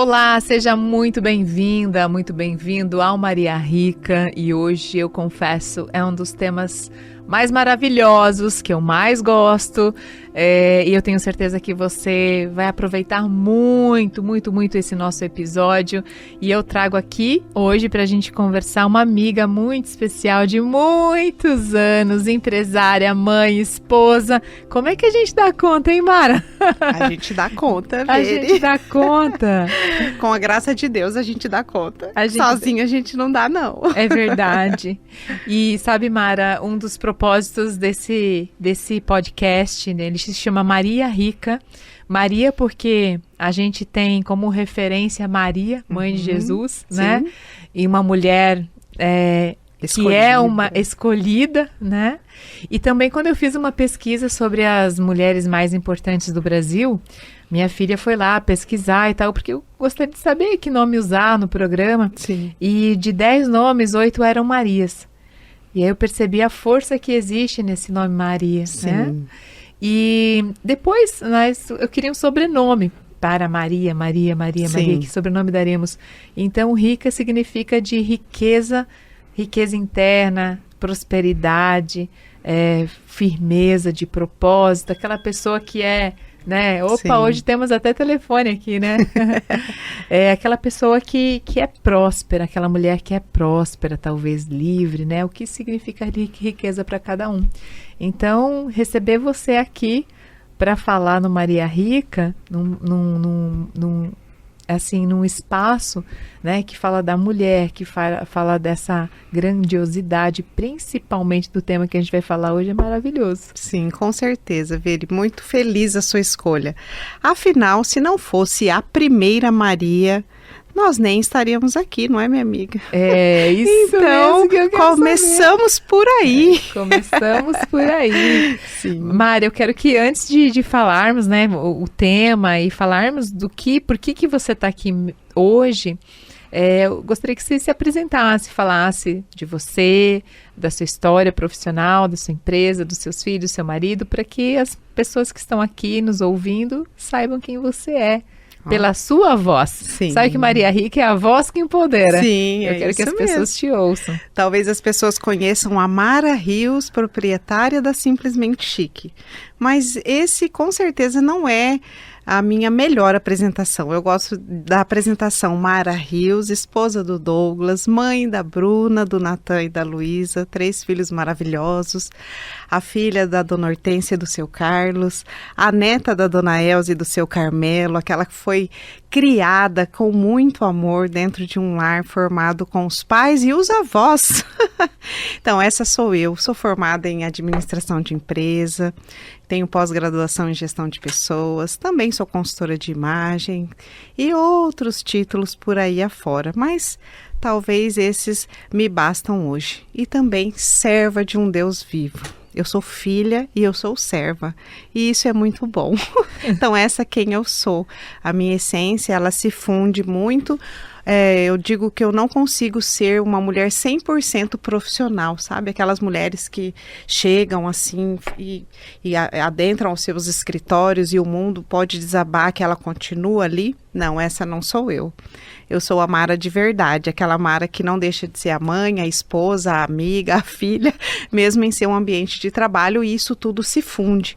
Olá, seja muito bem-vinda, muito bem-vindo ao Maria Rica, e hoje eu confesso é um dos temas mais maravilhosos que eu mais gosto, e eu tenho certeza que você vai aproveitar muito, muito, muito esse nosso episódio. E eu trago aqui hoje para a gente conversar uma amiga muito especial de muitos anos, empresária, mãe, esposa. Como é que a gente dá conta, hein, Mara? A gente dá conta, A gente dá conta. Com a graça de Deus, a gente dá conta. Sozinha a gente não dá, não. É verdade. E sabe, Mara, um dos propósitos desse podcast, né, ele se chama Maria Rica. Maria porque a gente tem como referência Maria, mãe de Jesus, né? E uma mulher que é uma escolhida, né? E também quando eu fiz uma pesquisa sobre as mulheres mais importantes do Brasil, minha filha foi lá pesquisar e tal, porque eu gostaria de saber que nome usar no programa. Sim. E de 10 nomes, 8 eram Marias. E aí eu percebi a força que existe nesse nome Maria, Sim. né? E depois eu queria um sobrenome para Maria, que sobrenome daremos? Então, rica significa de riqueza interna, prosperidade, firmeza de propósito, aquela pessoa que né? Opa, sim. Hoje temos até telefone aqui, né? É aquela pessoa que é próspera, aquela mulher que é próspera, talvez livre, né? O que significa riqueza para cada um. Então, receber você aqui para falar no Maria Rica, num espaço, né, que fala da mulher, que fala dessa grandiosidade, principalmente do tema que a gente vai falar hoje, é maravilhoso. Sim, com certeza, Veri, muito feliz a sua escolha. Afinal, se não fosse a primeira Maria, nós nem estaríamos aqui, não é, minha amiga? É isso então, mesmo que eu quero começamos saber. Por aí. Começamos por aí. Sim. Mara, eu quero que antes de falarmos, né, o tema e falarmos por que você está aqui hoje, eu gostaria que você se apresentasse, falasse de você, da sua história profissional, da sua empresa, dos seus filhos, do seu marido, para que as pessoas que estão aqui nos ouvindo saibam quem você é. Pela sua voz. Sim. Sabe que Maria Rica é a voz que empodera. Sim, eu quero que as pessoas te ouçam. Talvez as pessoas conheçam a Mara Rios, proprietária da Simplesmente Chique. Mas esse, com certeza, não é a minha melhor apresentação. Eu gosto da apresentação Mara Rios, esposa do Douglas, mãe da Bruna, do Natan e da Luísa, 3 filhos maravilhosos, a filha da Dona Hortência e do seu Carlos, a neta da Dona Elza e do seu Carmelo, aquela que foi criada com muito amor dentro de um lar formado com os pais e os avós. Então, essa sou eu. Sou formada em administração de empresa, tenho pós-graduação em gestão de pessoas, também sou consultora de imagem e outros títulos por aí afora, mas talvez esses me bastam hoje. E também serva de um Deus vivo. Eu sou filha e eu sou serva, e isso é muito bom. Então, essa é quem eu sou. A minha essência, ela se funde muito. Eu digo que eu não consigo ser uma mulher 100% profissional, sabe? Aquelas mulheres que chegam assim e adentram os seus escritórios e o mundo pode desabar, que ela continua ali. Não, essa não sou eu. Eu sou a Mara de verdade, aquela Mara que não deixa de ser a mãe, a esposa, a amiga, a filha, mesmo em seu ambiente de trabalho, e isso tudo se funde.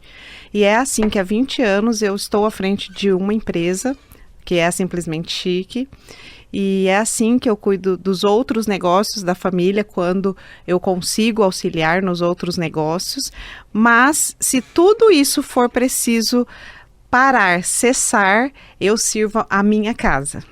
E é assim que há 20 anos eu estou à frente de uma empresa, que é Simplesmente Chique, e é assim que eu cuido dos outros negócios da família, quando eu consigo auxiliar nos outros negócios. Mas se tudo isso for preciso parar, cessar, eu sirvo a minha casa.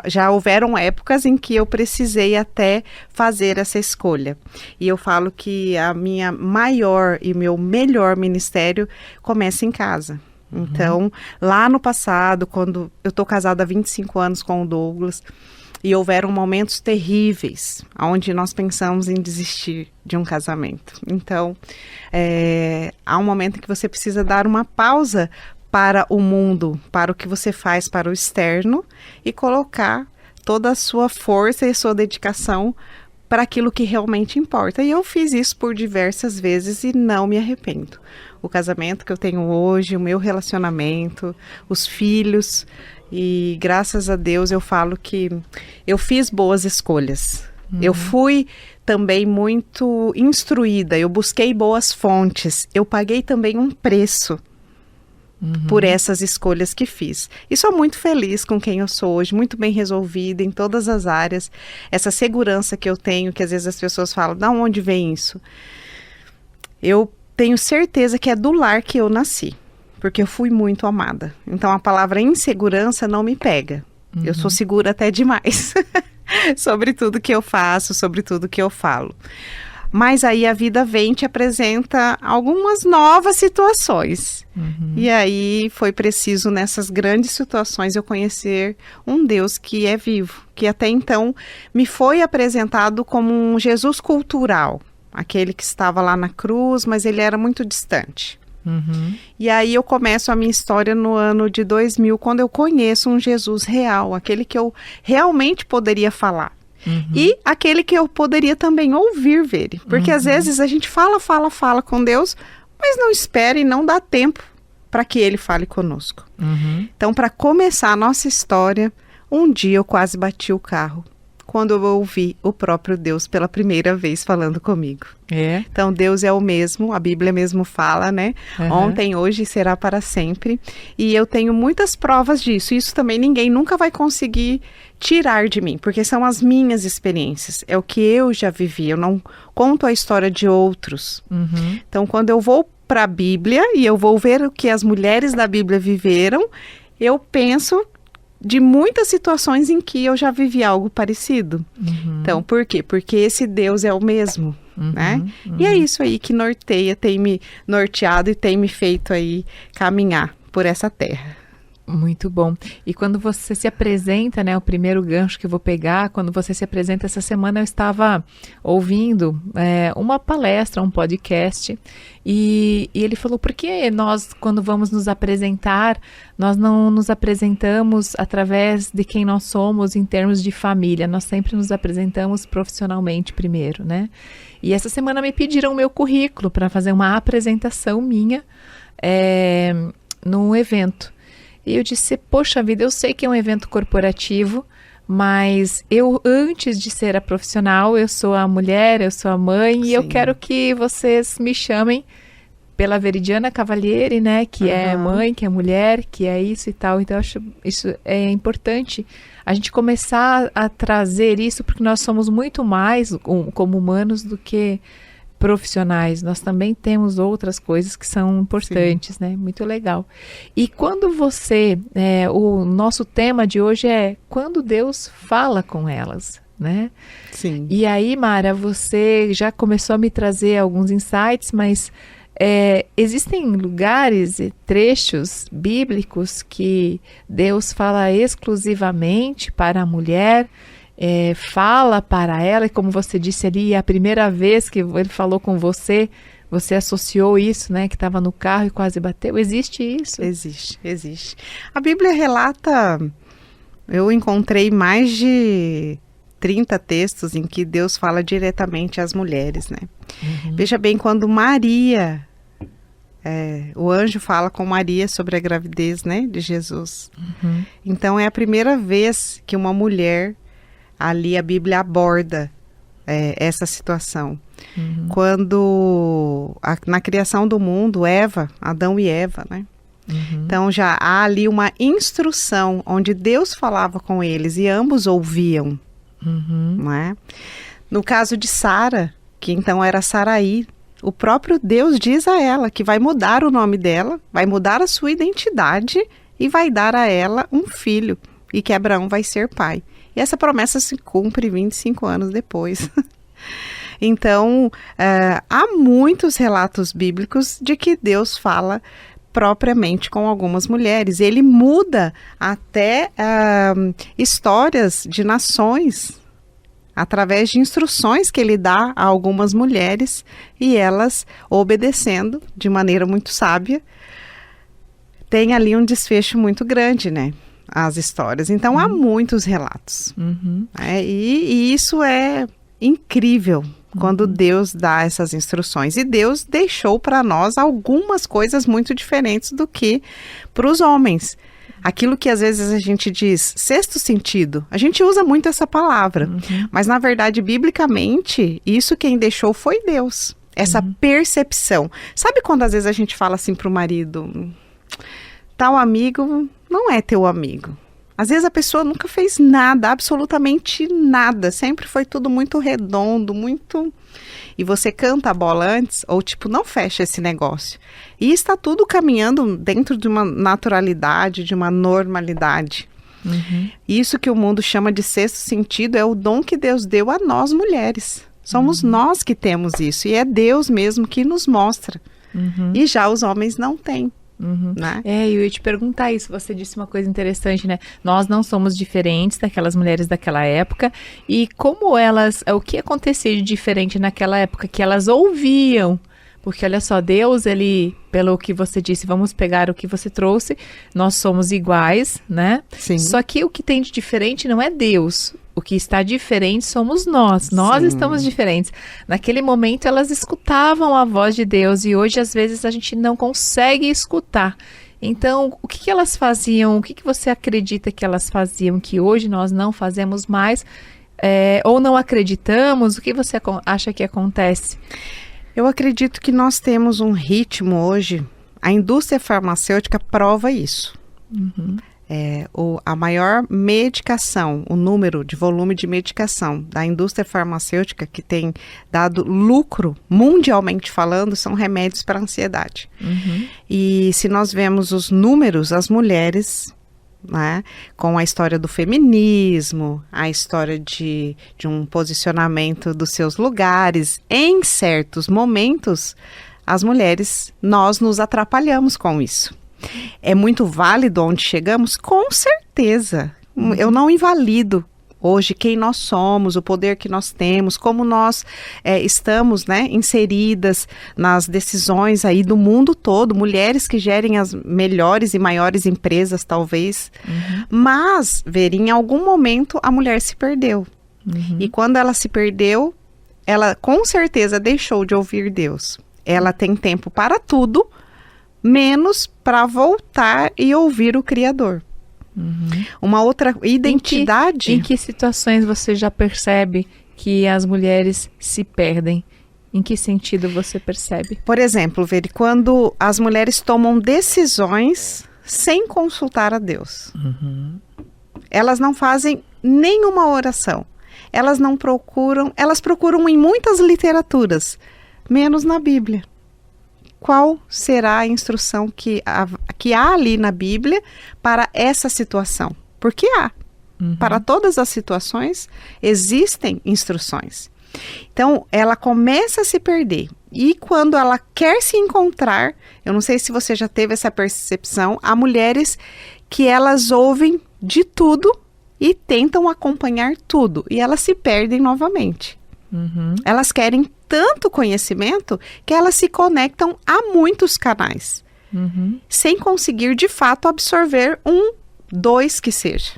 Já houveram épocas em que eu precisei até fazer essa escolha. E eu falo que a minha maior e meu melhor ministério começa em casa. Então, lá no passado, quando eu estou casada há 25 anos com o Douglas, e houveram momentos terríveis, onde nós pensamos em desistir de um casamento. Então, há um momento em que você precisa dar uma pausa para o mundo, para o que você faz para o externo, e colocar toda a sua força e sua dedicação para aquilo que realmente importa. E eu fiz isso por diversas vezes e não me arrependo. O casamento que eu tenho hoje, o meu relacionamento, os filhos E graças a Deus eu falo que eu fiz boas escolhas. Eu fui também muito instruída, eu busquei boas fontes, eu paguei também um preço por essas escolhas que fiz. E sou muito feliz com quem eu sou hoje, muito bem resolvida em todas as áreas. Essa segurança que eu tenho, que às vezes as pessoas falam, de onde vem isso? Eu tenho certeza que é do lar que eu nasci, porque eu fui muito amada. Então a palavra insegurança não me pega. Eu sou segura até demais. Sobre tudo que eu faço, sobre tudo que eu falo. Mas aí a vida vem e te apresenta algumas novas situações. E aí foi preciso, nessas grandes situações, eu conhecer um Deus que é vivo, que até então me foi apresentado como um Jesus cultural, aquele que estava lá na cruz, mas ele era muito distante. E aí eu começo a minha história no ano de 2000, quando eu conheço um Jesus real, aquele que eu realmente poderia falar. E aquele que eu poderia também ouvir dele. Porque às vezes a gente fala com Deus, mas não espera e não dá tempo para que ele fale conosco. Então, para começar a nossa história, um dia eu quase bati o carro, quando eu ouvi o próprio Deus pela primeira vez falando comigo. Então, Deus é o mesmo, a Bíblia mesmo fala, né? Ontem, hoje e será para sempre. E eu tenho muitas provas disso. Isso também ninguém nunca vai conseguir tirar de mim, porque são as minhas experiências. É o que eu já vivi, eu não conto a história de outros. Então, quando eu vou para a Bíblia e eu vou ver o que as mulheres da Bíblia viveram, eu penso de muitas situações em que eu já vivi algo parecido. Então, por quê? Porque esse Deus é o mesmo, né? E é isso aí que norteia, tem me norteado e tem me feito aí caminhar por essa terra. Muito bom. E quando você se apresenta, né, o primeiro gancho que eu vou pegar, quando você se apresenta essa semana, eu estava ouvindo uma palestra, um podcast, e ele falou, por que nós, quando vamos nos apresentar, nós não nos apresentamos através de quem nós somos em termos de família, nós sempre nos apresentamos profissionalmente primeiro, né? E essa semana me pediram o meu currículo para fazer uma apresentação minha num evento. E eu disse, poxa vida, eu sei que é um evento corporativo, mas eu, antes de ser a profissional, eu sou a mulher, eu sou a mãe, e eu quero que vocês me chamem pela Veridiana Cavalieri, né, que é mãe, que é mulher, que é isso e tal. Então, eu acho isso é importante, a gente começar a trazer isso, porque nós somos muito mais como humanos do que profissionais, nós também temos outras coisas que são importantes, né? Muito legal. E quando você, o nosso tema de hoje é quando Deus fala com elas, né? Sim. E aí, Mara, você já começou a me trazer alguns insights, mas existem lugares e trechos bíblicos que Deus fala exclusivamente para a mulher, fala para ela, e como você disse ali, a primeira vez que ele falou com você, você associou isso, né, que estava no carro e quase bateu. Existe isso? Existe. A Bíblia relata, eu encontrei mais de 30 textos em que Deus fala diretamente às mulheres, né? Veja bem, quando Maria, o anjo fala com Maria sobre a gravidez, né, de Jesus. Então é a primeira vez que uma mulher, ali a Bíblia aborda essa situação. Quando, na criação do mundo, Adão e Eva, né? Então já há ali uma instrução onde Deus falava com eles e ambos ouviam. Não é? No caso de Sara, que então era Saraí, o próprio Deus diz a ela que vai mudar o nome dela, vai mudar a sua identidade e vai dar a ela um filho, e que Abraão vai ser pai. E essa promessa se cumpre 25 anos depois. Então, há muitos relatos bíblicos de que Deus fala propriamente com algumas mulheres. Ele muda até histórias de nações através de instruções que ele dá a algumas mulheres, e elas, obedecendo de maneira muito sábia, tem ali um desfecho muito grande, né? As histórias. Então, há muitos relatos. E isso é incrível quando Deus dá essas instruções. E Deus deixou para nós algumas coisas muito diferentes do que para os homens. Aquilo que às vezes a gente diz sexto sentido, a gente usa muito essa palavra, mas na verdade, biblicamente, isso quem deixou foi Deus. Essa percepção. Sabe quando às vezes a gente fala assim pro marido, tal amigo não é teu amigo. Às vezes a pessoa nunca fez nada, absolutamente nada. Sempre foi tudo muito redondo, muito... E você canta a bola antes, ou tipo, não fecha esse negócio. E está tudo caminhando dentro de uma naturalidade, de uma normalidade. Isso que o mundo chama de sexto sentido é o dom que Deus deu a nós mulheres. Somos nós que temos isso. E é Deus mesmo que nos mostra. E já os homens não têm. Né? Eu ia te perguntar isso, você disse uma coisa interessante, né? Nós não somos diferentes daquelas mulheres daquela época, e como elas, o que acontecia de diferente naquela época que elas ouviam, porque olha só, Deus, ele, pelo que você disse, vamos pegar o que você trouxe, nós somos iguais, né? Sim. Só que o que tem de diferente não é Deus. O que está diferente somos nós. Nós estamos diferentes. Naquele momento elas escutavam a voz de Deus e hoje às vezes a gente não consegue escutar. Então, o que elas faziam? O que você acredita que elas faziam que hoje nós não fazemos mais? Ou não acreditamos? O que você acha que acontece? Eu acredito que nós temos um ritmo hoje, a indústria farmacêutica prova isso. A maior medicação, o número de volume de medicação da indústria farmacêutica que tem dado lucro, mundialmente falando, são remédios para ansiedade. E se nós vemos os números, as mulheres, né, com a história do feminismo, a história de um posicionamento dos seus lugares, em certos momentos, as mulheres, nós nos atrapalhamos com isso. É muito válido onde chegamos? Com certeza. Eu não invalido hoje quem nós somos, o poder que nós temos, como nós estamos, né, inseridas nas decisões aí do mundo todo, mulheres que gerem as melhores e maiores empresas, talvez. Mas, em algum momento a mulher se perdeu. E quando ela se perdeu, ela com certeza deixou de ouvir Deus. Ela tem tempo para tudo, menos para voltar e ouvir o Criador. Uma outra identidade... Em que situações você já percebe que as mulheres se perdem? Em que sentido você percebe? Por exemplo, quando as mulheres tomam decisões sem consultar a Deus. Elas não fazem nenhuma oração. Elas procuram em muitas literaturas, menos na Bíblia. Qual será a instrução que há ali na Bíblia para essa situação? Porque há. Para todas as situações existem instruções. Então, ela começa a se perder. E quando ela quer se encontrar, eu não sei se você já teve essa percepção, há mulheres que elas ouvem de tudo e tentam acompanhar tudo. E elas se perdem novamente. Elas querem tanto conhecimento que elas se conectam a muitos canais, sem conseguir de fato absorver dois que seja.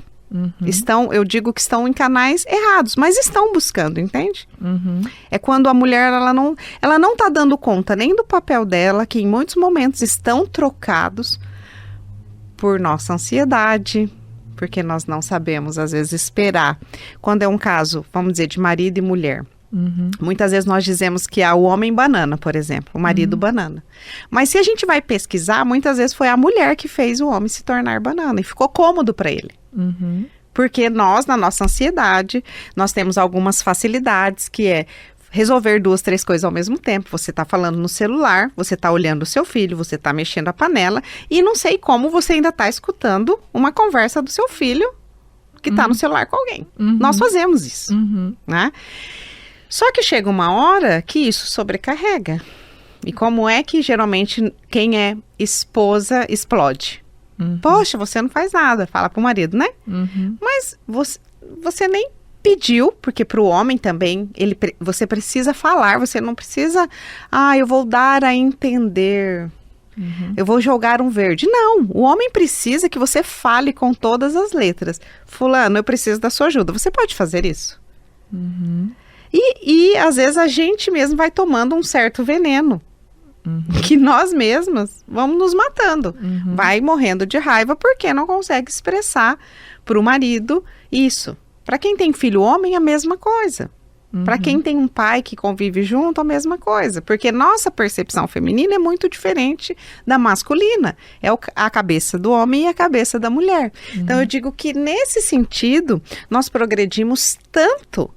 Eu digo que estão em canais errados, mas estão buscando, entende? É quando a mulher ela não está dando conta nem do papel dela, que em muitos momentos estão trocados por nossa ansiedade, porque nós não sabemos às vezes esperar. Quando é um caso, vamos dizer, de marido e mulher, muitas vezes nós dizemos que há o homem banana, por exemplo, o marido banana. Mas se a gente vai pesquisar, muitas vezes foi a mulher que fez o homem se tornar banana e ficou cômodo para ele. Porque nós, na nossa ansiedade, nós temos algumas facilidades, que é resolver 2, 3 coisas ao mesmo tempo. Você está falando no celular, você está olhando o seu filho, você está mexendo a panela e não sei como você ainda está escutando uma conversa do seu filho que está no celular com alguém. Nós fazemos isso, né? Só que chega uma hora que isso sobrecarrega. E como é que geralmente quem é esposa explode? Poxa, você não faz nada, fala pro marido, né? Mas você nem pediu, porque pro homem também, você precisa falar, você não precisa, eu vou dar a entender, eu vou jogar um verde. Não, o homem precisa que você fale com todas as letras. Fulano, eu preciso da sua ajuda. Você pode fazer isso? E às vezes a gente mesmo vai tomando um certo veneno. que nós mesmas vamos nos matando. Vai morrendo de raiva porque não consegue expressar para o marido isso. Para quem tem filho homem, a mesma coisa. Para quem tem um pai que convive junto, a mesma coisa. Porque nossa percepção feminina é muito diferente da masculina. É a cabeça do homem e a cabeça da mulher. Então, eu digo que nesse sentido, nós progredimos tanto,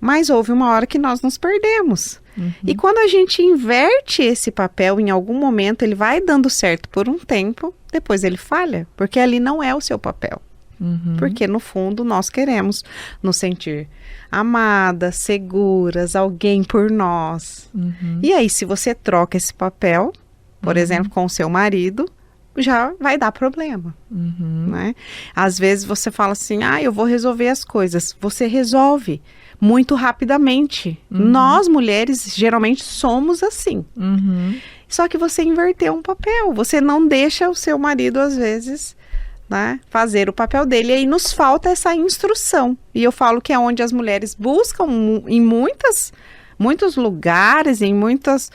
mas houve uma hora que nós nos perdemos. E quando a gente inverte esse papel, em algum momento ele vai dando certo por um tempo, depois ele falha, porque ali não é o seu papel. Porque no fundo nós queremos nos sentir amadas, seguras, alguém por nós. E aí se você troca esse papel, por exemplo, com o seu marido, já vai dar problema, né? Às vezes você fala assim, eu vou resolver as coisas. Você resolve muito rapidamente. Nós mulheres geralmente somos assim. Só que você inverteu um papel. Você não deixa o seu marido às vezes, né, fazer o papel dele. E aí nos falta essa instrução. E eu falo que é onde as mulheres buscam em muitos lugares, em muitas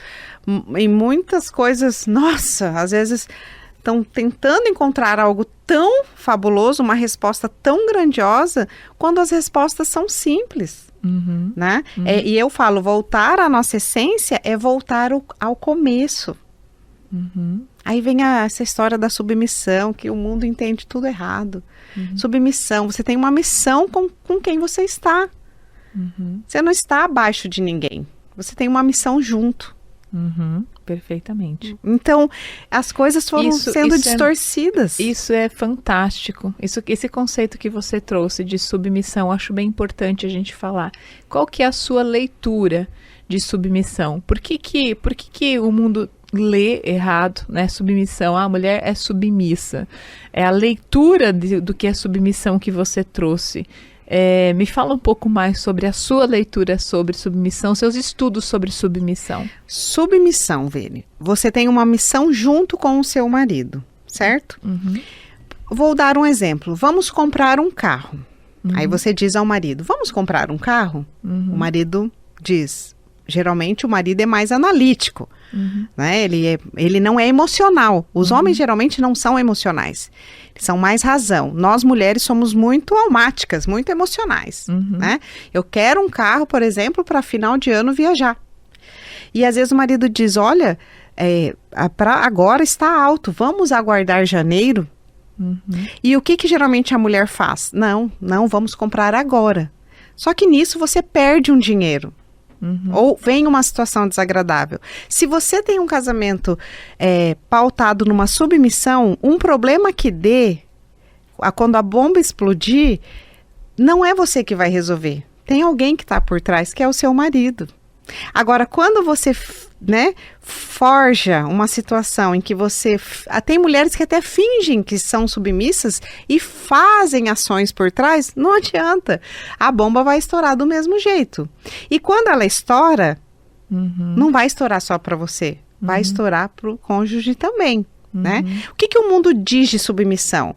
coisas. Nossa, às vezes estão tentando encontrar algo tão fabuloso, uma resposta tão grandiosa, quando as respostas são simples. Né? E eu falo, voltar à nossa essência é voltar ao começo. Aí vem essa história da submissão, que o mundo entende tudo errado. Submissão, você tem uma missão com quem você está. Você não está abaixo de ninguém. Você tem uma missão junto. Perfeitamente. Então, as coisas foram sendo distorcidas. Isso é fantástico. Esse conceito que você trouxe de submissão, acho bem importante a gente falar. Qual que é a sua leitura de submissão? Por que o mundo lê errado, né? Submissão, a mulher é submissa. É a leitura do que é submissão que você trouxe. Me fala um pouco mais sobre a sua leitura sobre submissão, seus estudos sobre submissão. Submissão, Vênia. Você tem uma missão junto com o seu marido, certo? Vou dar um exemplo. Vamos comprar um carro. Aí você diz ao marido, vamos comprar um carro? O marido diz, geralmente o marido é mais analítico, né? Ele não é emocional. Os homens geralmente não são emocionais. São mais razão. Nós mulheres somos muito almáticas, muito emocionais, né? Eu quero um carro, por exemplo, para final de ano viajar. E às vezes o marido diz, olha, agora está alto, vamos aguardar janeiro? E o que geralmente a mulher faz? Não, vamos comprar agora. Só que nisso você perde um dinheiro. Ou vem uma situação desagradável. Se você tem um casamento pautado numa submissão, um problema que dê, quando a bomba explodir, não é você que vai resolver. Tem alguém que está por trás, que é o seu marido. Agora, quando você, né, forja uma situação em que você... Tem mulheres que até fingem que são submissas e fazem ações por trás, não adianta. A bomba vai estourar do mesmo jeito. E quando ela estoura, não vai estourar só para você, vai estourar para o cônjuge também, né? O que o mundo diz de submissão?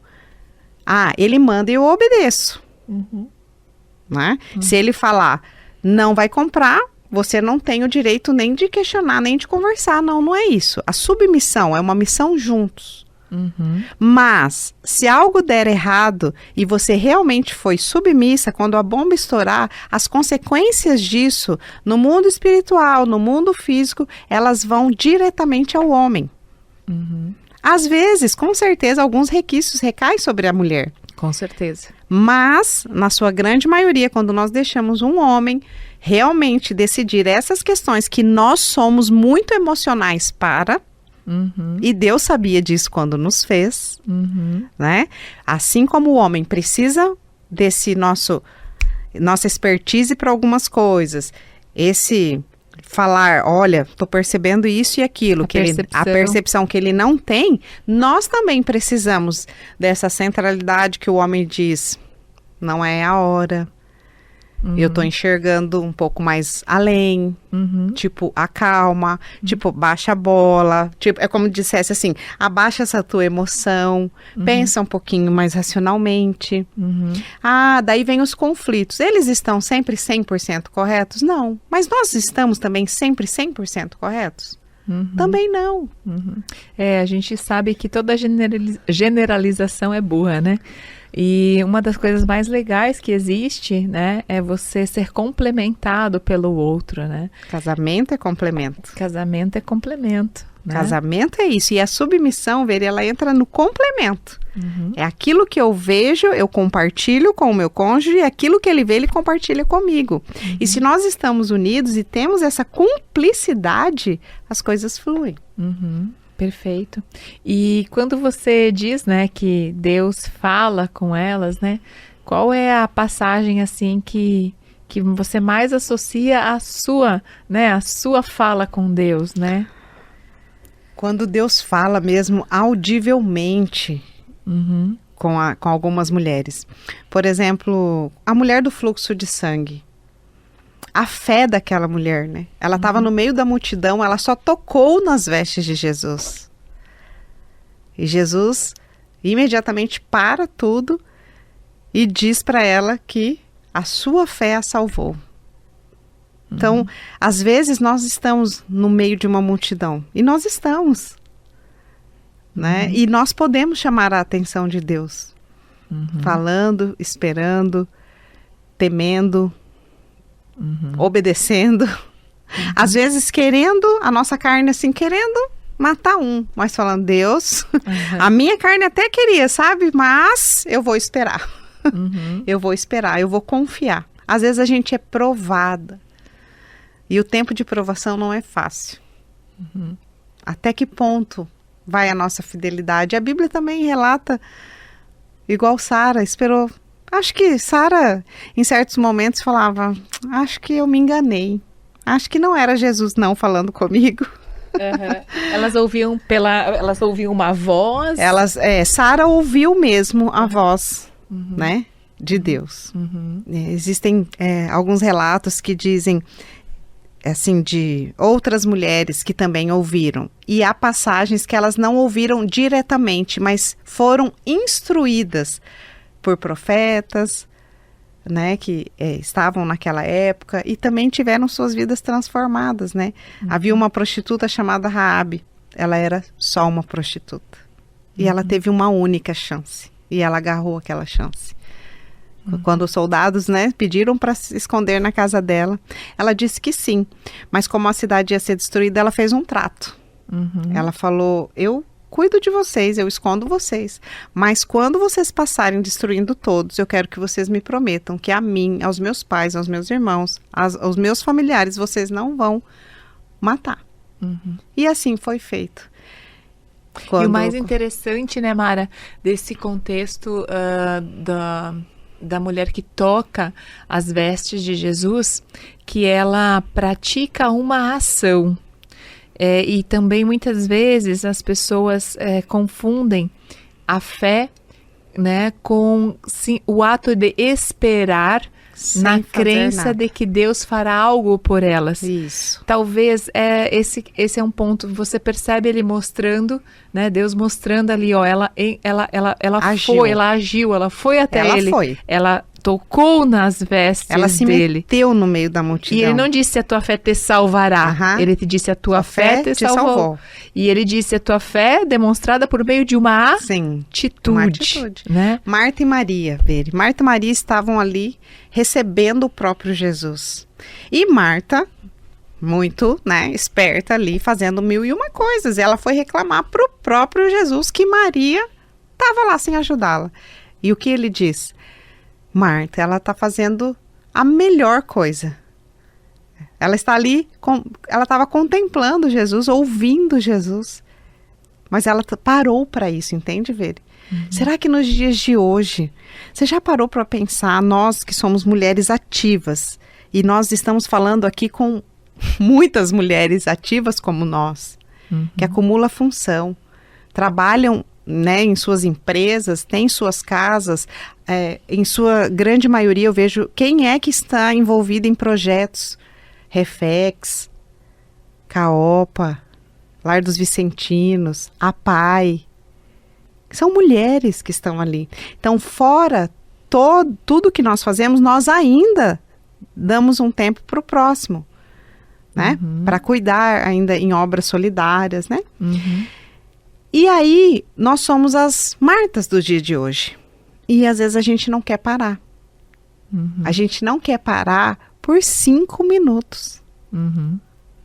Ele manda e eu obedeço. Né? Se ele falar, não vai comprar, você não tem o direito nem de questionar, nem de conversar. Não é isso. A submissão é uma missão juntos. Mas, se algo der errado e você realmente foi submissa, quando a bomba estourar, as consequências disso, no mundo espiritual, no mundo físico, elas vão diretamente ao homem. Às vezes, com certeza, alguns requisitos recaem sobre a mulher. Com certeza. Mas, na sua grande maioria, quando nós deixamos um homem realmente decidir essas questões que nós somos muito emocionais para, e Deus sabia disso quando nos fez, né? Assim como o homem precisa desse nossa expertise para algumas coisas, esse falar, olha, estou percebendo isso e aquilo, a percepção que ele não tem, nós também precisamos dessa centralidade que o homem diz, não é a hora, eu estou enxergando um pouco mais além, tipo, acalma, tipo, baixa a bola, tipo, é como dissesse assim, abaixa essa tua emoção, pensa um pouquinho mais racionalmente. Daí vem os conflitos, eles estão sempre 100% corretos? Não, mas nós estamos também sempre 100% corretos? Também não. A gente sabe que toda generalização é burra, né? E uma das coisas mais legais que existe, né, é você ser complementado pelo outro, né? Casamento é complemento. Casamento é complemento, né? Casamento é isso. E a submissão, ela entra no complemento. É aquilo que eu vejo, eu compartilho com o meu cônjuge, e aquilo que ele vê, ele compartilha comigo. E se nós estamos unidos e temos essa cumplicidade, as coisas fluem. Perfeito. E quando você diz, né, que Deus fala com elas, né, qual é a passagem assim que você mais associa à sua, né, a sua fala com Deus, né? Quando Deus fala mesmo audivelmente com algumas mulheres. Por exemplo, a mulher do fluxo de sangue. A fé daquela mulher, né? Ela estava no meio da multidão, ela só tocou nas vestes de Jesus. E Jesus imediatamente para tudo e diz para ela que a sua fé a salvou. Então, às vezes nós estamos no meio de uma multidão, e nós estamos, né? E nós podemos chamar a atenção de Deus, falando, esperando, temendo, obedecendo, às vezes querendo, a nossa carne assim, querendo matar mas falando, Deus, a minha carne até queria, sabe? Mas eu vou esperar, eu vou esperar, eu vou confiar. Às vezes a gente é provada, e o tempo de provação não é fácil. Até que ponto vai a nossa fidelidade? A Bíblia também relata, igual Sara, esperou. Acho que Sara, em certos momentos, falava, acho que eu me enganei. Acho que não era Jesus não falando comigo. Elas ouviam uma voz. Sara ouviu mesmo a voz, né, de Deus. Existem alguns relatos que dizem, assim, de outras mulheres que também ouviram. E há passagens que elas não ouviram diretamente, mas foram instruídas por profetas, né, que estavam naquela época e também tiveram suas vidas transformadas, né? Havia uma prostituta chamada Raabe, ela era só uma prostituta. E ela teve uma única chance, e ela agarrou aquela chance. Quando os soldados, né, pediram para se esconder na casa dela, ela disse que sim, mas como a cidade ia ser destruída, ela fez um trato. Ela falou, eu cuido de vocês, eu escondo vocês, mas quando vocês passarem destruindo todos, eu quero que vocês me prometam que a mim, aos meus pais, aos meus irmãos, aos meus familiares, vocês não vão matar. E assim foi feito. E o mais interessante, né, Mara, desse contexto da mulher que toca as vestes de Jesus, que ela pratica uma ação. E também muitas vezes as pessoas confundem a fé, né, com o ato de esperar na crença de que Deus fará algo por elas. Isso. Talvez esse é um ponto, você percebe ele mostrando, né, Deus mostrando ali, ó, ela agiu, ela foi até ele. Ela tocou nas vestes dele. Ela se meteu no meio da multidão. E ele não disse a tua fé te salvará. Ele te disse a tua fé te salvou. E ele disse a tua fé demonstrada por meio de uma atitude. Né? Marta e Maria, Marta e Maria estavam ali recebendo o próprio Jesus. E Marta, muito, né, esperta ali, fazendo 1001 coisas. Ela foi reclamar para o próprio Jesus que Maria estava lá sem ajudá-la. E o que ele diz? Marta, ela está fazendo a melhor coisa. Ela está ali, ela estava contemplando Jesus, ouvindo Jesus. Mas ela parou para isso, entende, Veri? Será que nos dias de hoje, você já parou para pensar, nós que somos mulheres ativas, e nós estamos falando aqui com muitas mulheres ativas como nós, que acumulam função, trabalham, né, em suas empresas, têm suas casas, em sua grande maioria eu vejo quem é que está envolvido em projetos, Refex, Caopa, Lar dos Vicentinos, APAI, são mulheres que estão ali. Então, fora tudo que nós fazemos, nós ainda damos um tempo para o próximo, né? Para cuidar ainda em obras solidárias, né? Uhum. E aí, nós somos as Martas do dia de hoje. E às vezes a gente não quer parar. A gente não quer parar por 5 minutos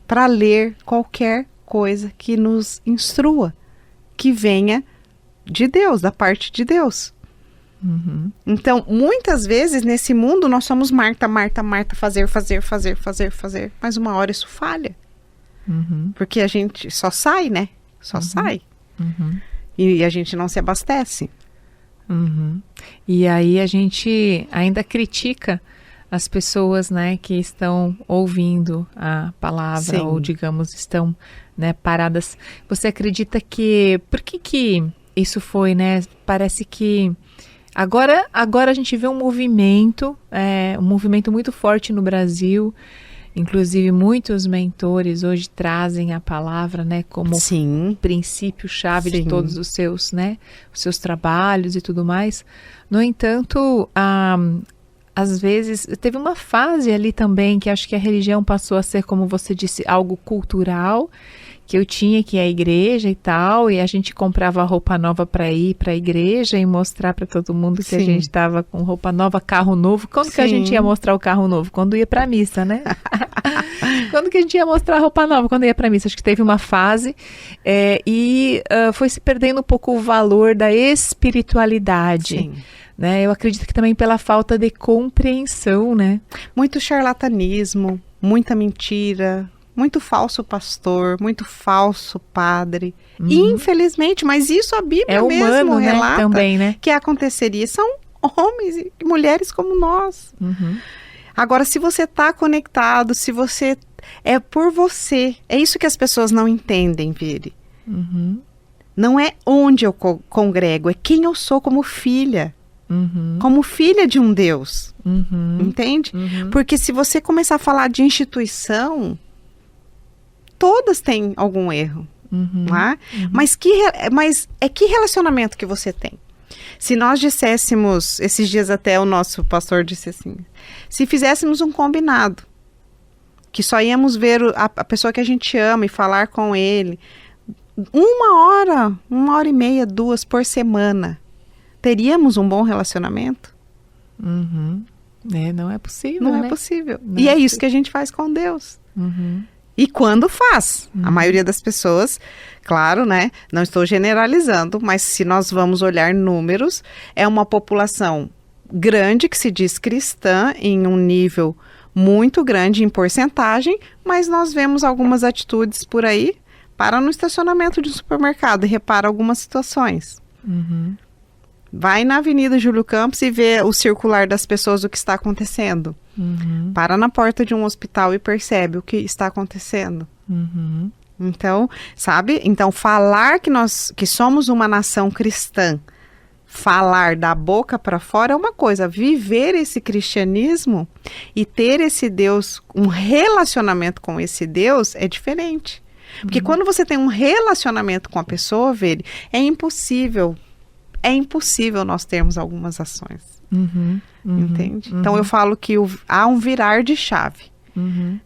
para ler qualquer coisa que nos instrua, que venha de Deus, da parte de Deus. Então, muitas vezes nesse mundo nós somos Marta, fazer, mas uma hora isso falha. Porque a gente só sai, né? Só sai. E a gente não se abastece. E aí a gente ainda critica as pessoas, né, que estão ouvindo a palavra, ou digamos, estão, né, paradas. Você acredita que... Por que isso foi, né? Parece que agora a gente vê um movimento muito forte no Brasil. Inclusive, muitos mentores hoje trazem a palavra, né, como princípio-chave de todos os seus trabalhos e tudo mais. No entanto, às vezes, teve uma fase ali também que acho que a religião passou a ser, como você disse, algo cultural, que eu tinha que ir à igreja e tal, e a gente comprava roupa nova para ir para a igreja e mostrar para todo mundo que a gente estava com roupa nova, carro novo. Quando que a gente ia mostrar o carro novo? Quando ia para a missa, né? Quando que a gente ia mostrar a roupa nova? Quando ia para a missa. Acho que teve uma fase e foi se perdendo um pouco o valor da espiritualidade. Né? Eu acredito que também pela falta de compreensão, né? Muito charlatanismo, muita mentira, muito falso pastor, muito falso padre. Infelizmente, mas isso a Bíblia mesmo relata, né? Também, né? Que aconteceria. São homens e mulheres como nós. Agora, se você está conectado, se você... É por você. É isso que as pessoas não entendem, Vire. Não é onde eu congrego, é quem eu sou como filha. Como filha de um Deus. Entende? Porque se você começar a falar de instituição... Todas têm algum erro, tá? Mas que relacionamento que você tem? Se nós disséssemos, esses dias até o nosso pastor disse assim, se fizéssemos um combinado, que só íamos ver a pessoa que a gente ama e falar com ele, 1 hora e meia, 2 por semana, teríamos um bom relacionamento? Não é possível, Não é possível. E é isso que a gente faz com Deus. E quando faz? A maioria das pessoas, claro, né? Não estou generalizando, mas se nós vamos olhar números, é uma população grande que se diz cristã em um nível muito grande em porcentagem, mas nós vemos algumas atitudes por aí, para no estacionamento de um supermercado e repara algumas situações. Vai na Avenida Júlio Campos e vê o circular das pessoas, o que está acontecendo. Para na porta de um hospital e percebe o que está acontecendo. Então, sabe? Então, falar que somos uma nação cristã, falar da boca para fora é uma coisa. Viver esse cristianismo e ter esse Deus, um relacionamento com esse Deus é diferente. Porque quando você tem um relacionamento com a pessoa, Vere, é impossível nós termos algumas ações. Entende? Então eu falo que há um virar de chave.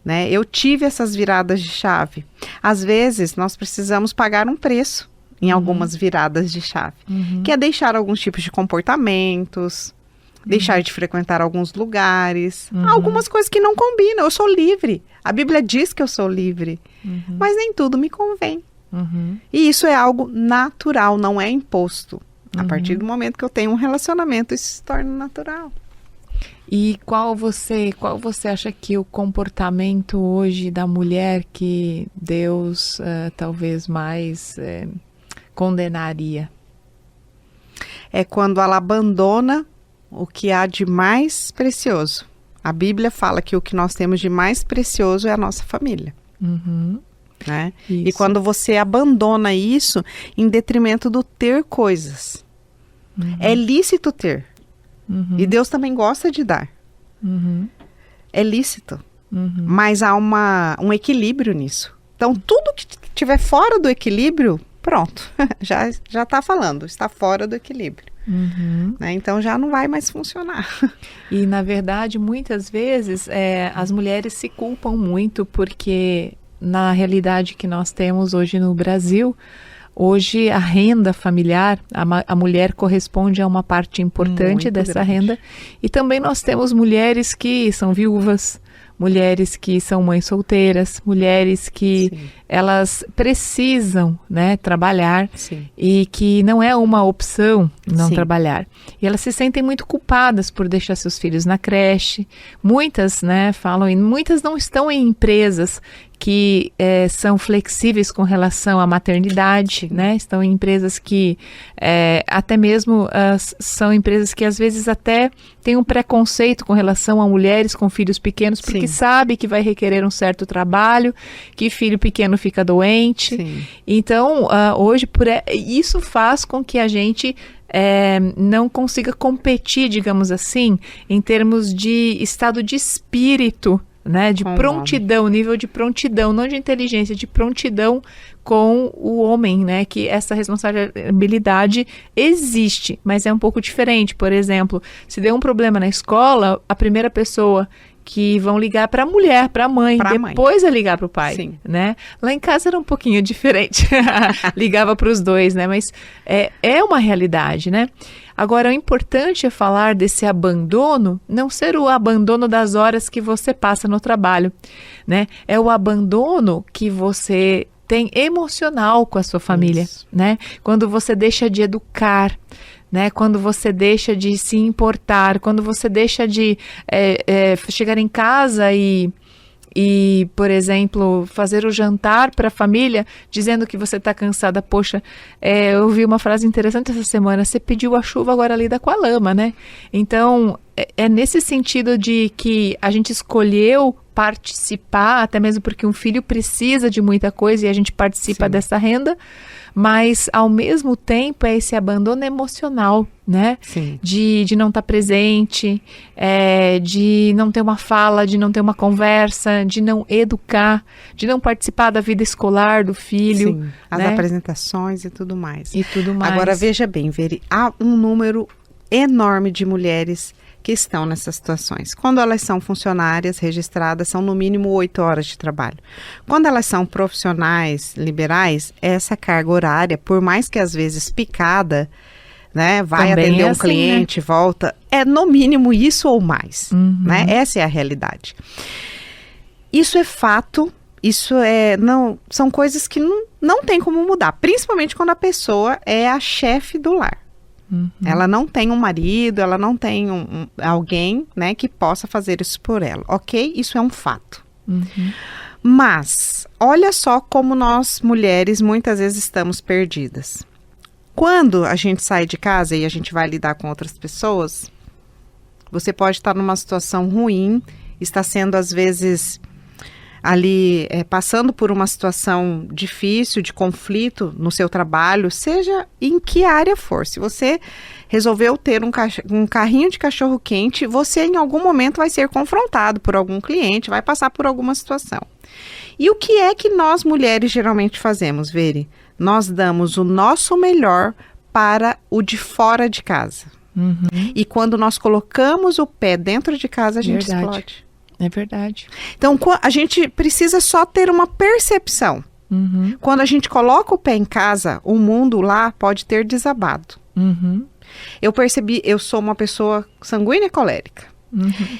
Né? Eu tive essas viradas de chave. Às vezes nós precisamos pagar um preço em algumas viradas de chave, que é deixar alguns tipos de comportamentos, deixar de frequentar alguns lugares, algumas coisas que não combinam. Eu sou livre. A Bíblia diz que eu sou livre, mas nem tudo me convém. E isso é algo natural, não é imposto. A partir do momento que eu tenho um relacionamento, isso se torna natural. E qual você acha que o comportamento hoje da mulher que Deus talvez mais condenaria? É quando ela abandona o que há de mais precioso. A Bíblia fala que o que nós temos de mais precioso é a nossa família. Né? E quando você abandona isso em detrimento do ter coisas. É lícito ter. E Deus também gosta de dar. É lícito. Mas há um equilíbrio nisso. Então, tudo que estiver fora do equilíbrio, pronto. já está falando, está fora do equilíbrio. Né? Então já não vai mais funcionar. E na verdade, muitas vezes, as mulheres se culpam muito porque na realidade que nós temos hoje no Brasil, hoje a renda familiar, a mulher corresponde a uma parte importante Muito dessa grande. renda. E também nós temos mulheres que são viúvas, mulheres que são mães solteiras, mulheres que Sim. elas precisam, né, trabalhar Sim. e que não é uma opção não Sim. trabalhar. E elas se sentem muito culpadas por deixar seus filhos na creche. Muitas, né, falam, e muitas não estão em empresas que são flexíveis com relação à maternidade, né? Estão em empresas que até mesmo são empresas que às vezes até têm um preconceito com relação a mulheres com filhos pequenos, porque Sim. sabe que vai requerer um certo trabalho, que filho pequeno fica doente. Sim. Então, hoje, isso faz com que a gente não consiga competir, digamos assim, em termos de estado de espírito, né, de prontidão, nível de prontidão, não de inteligência, de prontidão com o homem, né, que essa responsabilidade existe, mas é um pouco diferente. Por exemplo, se der um problema na escola, a primeira pessoa que vão ligar para a mulher, para a mãe, depois é ligar para o pai, Sim. né? Lá em casa era um pouquinho diferente, ligava para os dois, né? Mas é uma realidade, né? Agora, o importante é falar desse abandono, não ser o abandono das horas que você passa no trabalho, né? É o abandono que você tem emocional com a sua família, né? Quando você deixa de educar, né? Quando você deixa de se importar, quando você deixa de chegar em casa e, por exemplo, fazer o jantar para a família, dizendo que você está cansada. Poxa, eu ouvi uma frase interessante essa semana, você pediu a chuva, agora lida com a lama, né? Então, é nesse sentido de que a gente escolheu participar, até mesmo porque um filho precisa de muita coisa e a gente participa dessa renda, mas ao mesmo tempo é esse abandono emocional, né? Sim. De não estar presente, de não ter uma fala, de não ter uma conversa, de não educar, de não participar da vida escolar do filho. Sim, as né? apresentações e tudo mais. E tudo mais. Agora, veja bem, Veri, há um número enorme de mulheres que estão nessas situações. Quando elas são funcionárias registradas, são no mínimo 8 horas de trabalho. Quando elas são profissionais liberais, essa carga horária, por mais que às vezes picada, né, vai também atender um assim, cliente, né? Volta, é no mínimo isso ou mais, né? Essa é a realidade. Isso é fato, são coisas que não tem como mudar, principalmente quando a pessoa é a chefe do lar. Ela não tem um marido, ela não tem alguém, né, que possa fazer isso por ela, ok? Isso é um fato. Mas, olha só como nós, mulheres, muitas vezes estamos perdidas. Quando a gente sai de casa e a gente vai lidar com outras pessoas, você pode estar numa situação ruim, está sendo, às vezes, ali passando por uma situação difícil, de conflito no seu trabalho, seja em que área for. Se você resolveu ter um carrinho de cachorro-quente, você em algum momento vai ser confrontado por algum cliente, vai passar por alguma situação. E o que é que nós mulheres geralmente fazemos, Veri? Nós damos o nosso melhor para o de fora de casa. E quando nós colocamos o pé dentro de casa, a gente explode. É verdade. Então, a gente precisa só ter uma percepção. Quando a gente coloca o pé em casa, o mundo lá pode ter desabado. Eu percebi, eu sou uma pessoa sanguínea e colérica.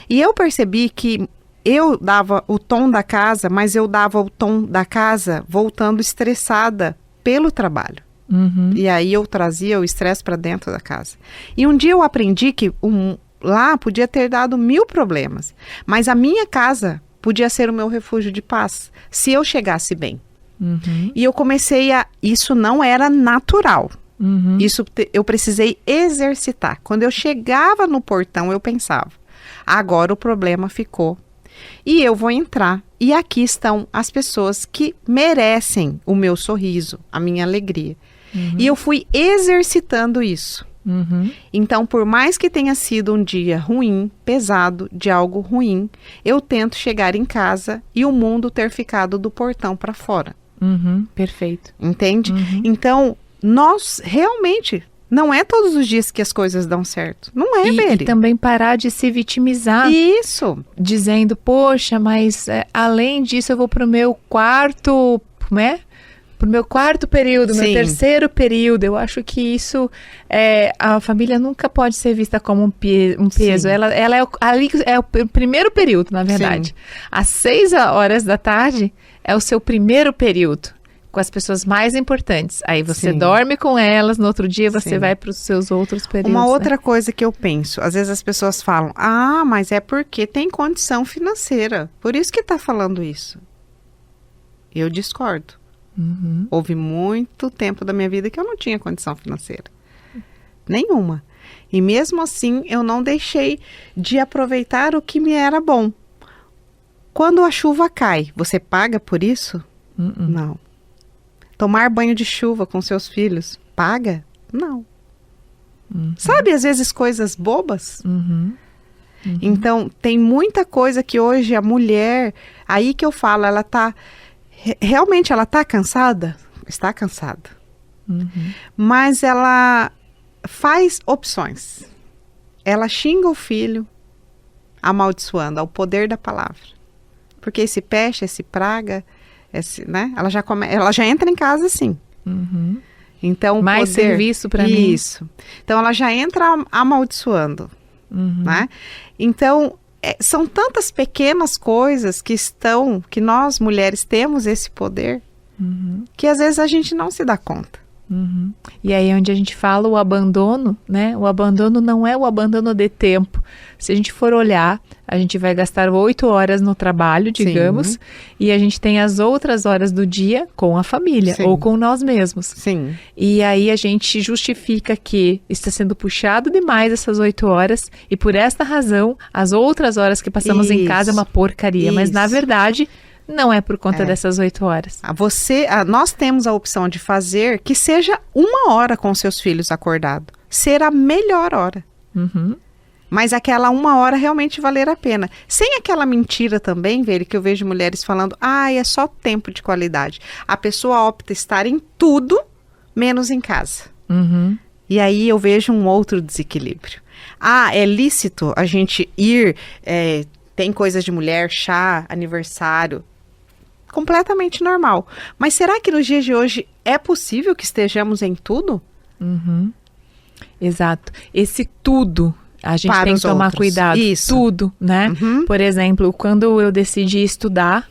E eu percebi que eu dava o tom da casa, mas eu dava o tom da casa voltando estressada pelo trabalho. E aí eu trazia o estresse para dentro da casa. E um dia eu aprendi que lá podia ter dado 1000 problemas, mas a minha casa podia ser o meu refúgio de paz, se eu chegasse bem. E eu comecei isso não era natural. Isso eu precisei exercitar. Quando eu chegava no portão, eu pensava, agora o problema ficou. E eu vou entrar. E aqui estão as pessoas que merecem o meu sorriso, a minha alegria. E eu fui exercitando isso. Então, por mais que tenha sido um dia ruim, pesado, de algo ruim, eu tento chegar em casa e o mundo ter ficado do portão para fora. Perfeito. Entende? Então, nós realmente Não é todos os dias que as coisas dão certo. Não é, Beri. E também parar de se vitimizar. Isso. Dizendo, poxa, mas além disso eu vou pro meu quarto, né? Pro meu quarto período, meu terceiro período. Eu acho que isso, a família nunca pode ser vista como um peso. Ela é o primeiro período, na verdade. Sim. Às 6 horas da tarde é o seu primeiro período, com as pessoas mais importantes. Aí você dorme com elas, no outro dia você vai para os seus outros períodos. Uma outra coisa que eu penso, às vezes as pessoas falam, mas é porque tem condição financeira, por isso que está falando isso. Eu discordo. Uhum. Houve muito tempo da minha vida que eu não tinha condição financeira. Nenhuma. E mesmo assim, eu não deixei de aproveitar o que me era bom. Quando a chuva cai, você paga por isso? Não. Tomar banho de chuva com seus filhos, paga? Não. Sabe, às vezes, coisas bobas? Então, tem muita coisa que hoje a mulher, aí que eu falo, ela tá... Realmente ela está cansada? Está cansada. Mas ela faz opções. Ela xinga o filho, amaldiçoando ao poder da palavra. Porque esse peste, esse praga, né? Ela já entra em casa assim. Então, mais serviço para mim. Isso. Então ela já entra amaldiçoando. Né? Então, são tantas pequenas coisas que nós mulheres temos esse poder, que às vezes a gente não se dá conta. E aí onde a gente fala o abandono, né? O abandono não é o abandono de tempo. Se a gente for olhar, a gente vai gastar 8 horas no trabalho, digamos, e a gente tem as outras horas do dia com a família ou com nós mesmos. Sim. E aí a gente justifica que está sendo puxado demais essas 8 horas e por esta razão as outras horas que passamos em casa é uma porcaria. Mas na verdade... não é por conta dessas 8 horas. Nós temos a opção de fazer que seja 1 hora com seus filhos acordados. Ser a melhor hora. Mas aquela 1 hora realmente valer a pena. Sem aquela mentira também, Veri, que eu vejo mulheres falando, é só tempo de qualidade. A pessoa opta estar em tudo, menos em casa. E aí eu vejo um outro desequilíbrio. É lícito a gente ir... tem coisas de mulher, chá, aniversário... completamente normal. Mas será que nos dias de hoje é possível que estejamos em tudo? Exato. Esse tudo, a gente tem que tomar cuidado. Isso. Tudo, né? Por exemplo, quando eu decidi estudar,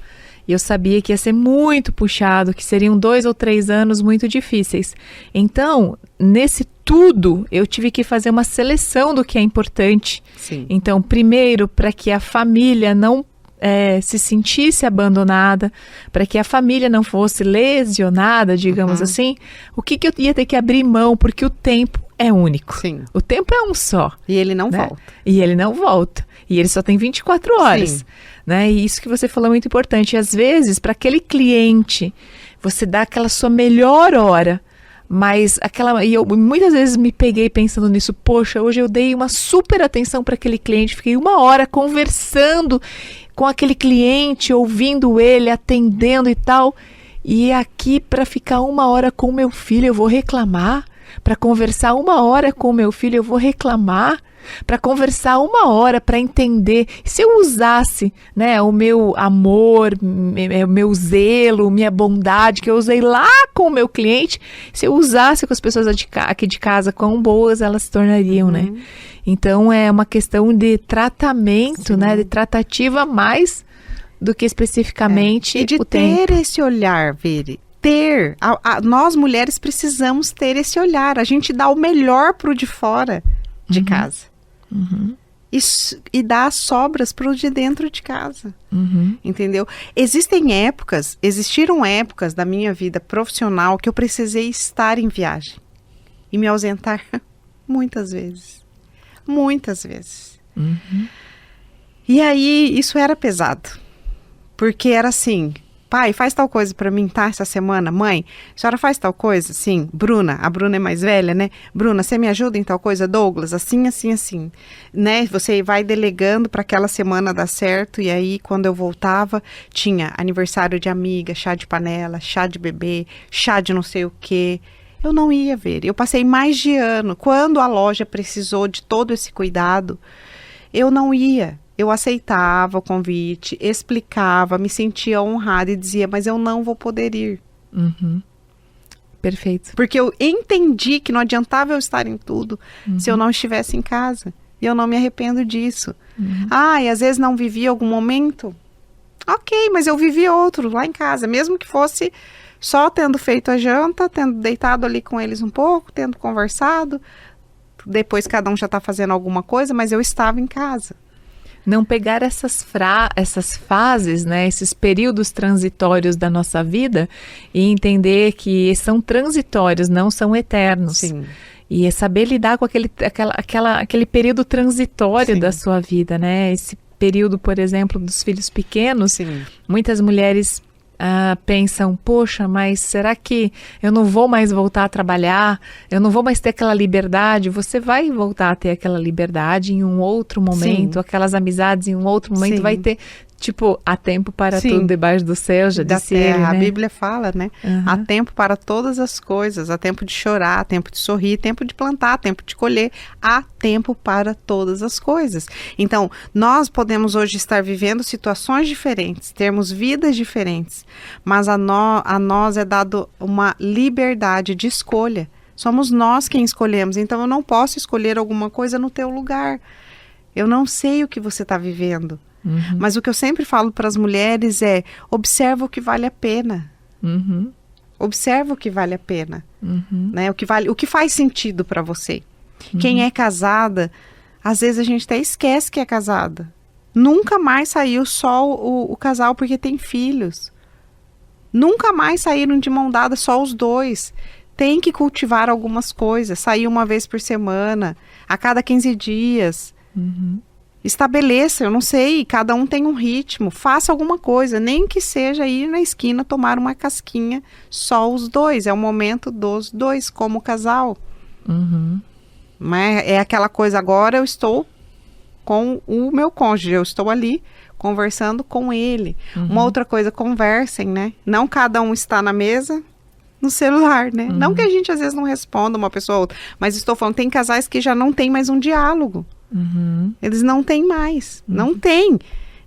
eu sabia que ia ser muito puxado, que seriam 2 ou 3 anos muito difíceis. Então, nesse tudo, eu tive que fazer uma seleção do que é importante. Sim. Então, primeiro, para que a família não se sentisse abandonada, para que a família não fosse lesionada, digamos assim, o que eu ia ter que abrir mão, porque o tempo é único. Sim. O tempo é um só. E ele não né? volta. E ele não volta. E ele só tem 24 horas. Sim. Né? E isso que você falou é muito importante. E às vezes, para aquele cliente, você dá aquela sua melhor hora, mas eu muitas vezes me peguei pensando nisso. Poxa, hoje eu dei uma super atenção para aquele cliente, fiquei 1 hora conversando com aquele cliente, ouvindo ele, atendendo e tal. E aqui, para ficar 1 hora com o meu filho, eu vou reclamar. Para conversar 1 hora com o meu filho, eu vou reclamar. Para conversar 1 hora, para entender. Se eu usasse, né, o meu amor, meu zelo, minha bondade que eu usei lá com o meu cliente, se eu usasse com as pessoas aqui de casa quão boas elas se tornariam, né? Então é uma questão de tratamento, né, de tratativa mais do que especificamente e de o tempo. Ter esse olhar, Veri. Nós mulheres precisamos ter esse olhar. A gente dá o melhor pro de fora de casa. E dá as sobras pro de dentro de casa. Entendeu? Existiram épocas da minha vida profissional que eu precisei estar em viagem e me ausentar muitas vezes. Muitas vezes. E aí isso era pesado. Porque era assim... Pai, faz tal coisa pra mim, tá? Essa semana. Mãe, a senhora faz tal coisa? Sim. Bruna, a Bruna é mais velha, né? Bruna, você me ajuda em tal coisa? Douglas, assim, assim, assim. Né? Você vai delegando pra aquela semana dar certo. E aí, quando eu voltava, tinha aniversário de amiga, chá de panela, chá de bebê, chá de não sei o quê. eu não ia ver. Eu passei mais de ano. Quando a loja precisou de todo esse cuidado, eu não ia. Eu aceitava o convite, explicava, me sentia honrada e dizia, mas eu não vou poder ir. Uhum. Perfeito. Porque eu entendi que não adiantava eu estar em tudo se eu não estivesse em casa. E eu não me arrependo disso. E às vezes não vivi algum momento. Ok, mas eu vivi outro lá em casa. Mesmo que fosse só tendo feito a janta, tendo deitado ali com eles um pouco, tendo conversado. Depois cada um já está fazendo alguma coisa, mas eu estava em casa. Não pegar essas fases, né, esses períodos transitórios da nossa vida e entender que são transitórios, não são eternos. Sim. E é saber lidar com aquele período transitório da sua vida, né? Esse período, por exemplo, dos filhos pequenos. Sim. Muitas mulheres pensam, poxa, mas será que eu não vou mais voltar a trabalhar? Eu não vou mais ter aquela liberdade? Você vai voltar a ter aquela liberdade em um outro momento, aquelas amizades em um outro momento, vai ter, tipo, há tempo para tudo debaixo do céu, já disse ele, né? A Bíblia fala, né? Há tempo para todas as coisas, há tempo de chorar, há tempo de sorrir, tempo de plantar, tempo de colher, há tempo para todas as coisas. Então, nós podemos hoje estar vivendo situações diferentes, termos vidas diferentes, mas a nós é dado uma liberdade de escolha. Somos nós quem escolhemos, então eu não posso escolher alguma coisa no teu lugar. Eu não sei o que você está vivendo. Mas o que eu sempre falo para as mulheres é, observa o que vale a pena. Observa o que vale a pena. Né? O que faz sentido para você. Quem é casada, às vezes a gente até esquece que é casada. Nunca mais saiu só o casal porque tem filhos. Nunca mais saíram de mão dada só os dois. Tem que cultivar algumas coisas. Sair uma vez por semana, a cada 15 dias. Estabeleça, eu não sei, cada um tem um ritmo, faça alguma coisa, nem que seja ir na esquina tomar uma casquinha, só os dois, é o momento dos dois, como casal. Mas é aquela coisa, agora eu estou com o meu cônjuge, eu estou ali conversando com ele. Uma outra coisa, conversem, né? Não cada um está na mesa, no celular, né? Não que a gente às vezes não responda uma pessoa ou outra, mas estou falando, tem casais que já não tem mais um diálogo. Eles não têm mais, não tem.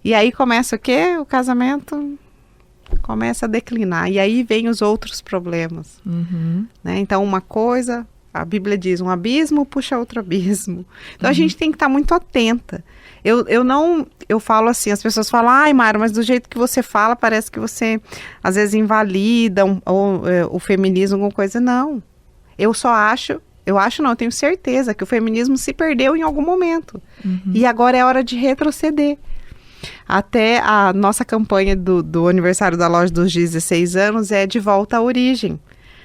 E aí começa o quê? O casamento começa a declinar. E aí vem os outros problemas. Né? Então uma coisa, a Bíblia diz, um abismo puxa outro abismo. Então a gente tem que estar muito atenta. Eu falo assim, as pessoas falam, ai Mara, mas do jeito que você fala, parece que você às vezes invalida o feminismo, alguma coisa. Não, eu tenho certeza que o feminismo se perdeu em algum momento. E agora é hora de retroceder. Até a nossa campanha do aniversário da loja dos 16 anos é de volta à origem.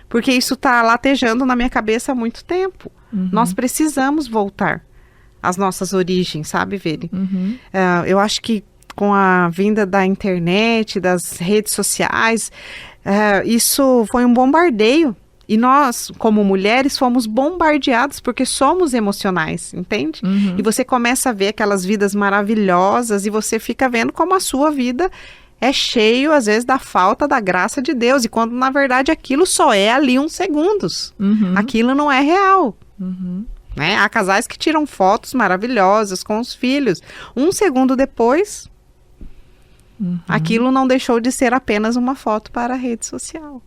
Porque isso está latejando na minha cabeça há muito tempo. Nós precisamos voltar às nossas origens, sabe, Veri? Eu acho que com a vinda da internet, das redes sociais, isso foi um bombardeio. E nós, como mulheres, fomos bombardeados porque somos emocionais, entende? E você começa a ver aquelas vidas maravilhosas e você fica vendo como a sua vida é cheio, às vezes, da falta da graça de Deus. E quando, na verdade, aquilo só é ali uns segundos. Aquilo não é real. Né? Há casais que tiram fotos maravilhosas com os filhos. Um segundo depois, aquilo não deixou de ser apenas uma foto para a rede social.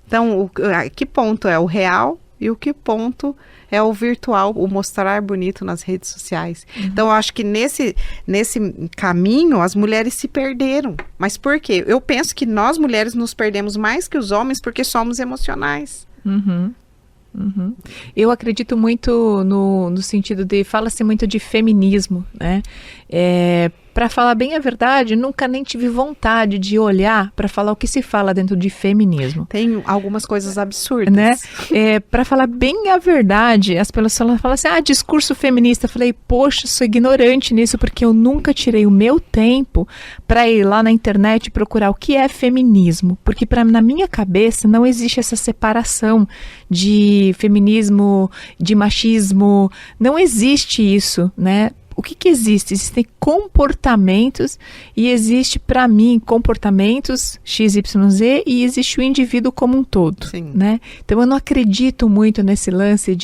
Então, que ponto é o real e o que ponto é o virtual, o mostrar bonito nas redes sociais. Então, eu acho que nesse caminho, as mulheres se perderam. Mas por quê? Eu penso que nós, mulheres, nos perdemos mais que os homens porque somos emocionais. Eu acredito muito no sentido de, fala-se muito de feminismo, né? Para falar bem a verdade, nunca nem tive vontade de olhar para falar o que se fala dentro de feminismo. Tem algumas coisas absurdas. Né? Para falar bem a verdade, as pessoas falam assim, discurso feminista. Eu falei, poxa, sou ignorante nisso, porque eu nunca tirei o meu tempo para ir lá na internet procurar o que é feminismo. Porque na minha cabeça não existe essa separação de feminismo, de machismo, não existe isso, né? o que existe? Existem comportamentos e existe, para mim, comportamentos XYZ e existe o indivíduo como um todo, né? Então, eu não acredito muito nesse lance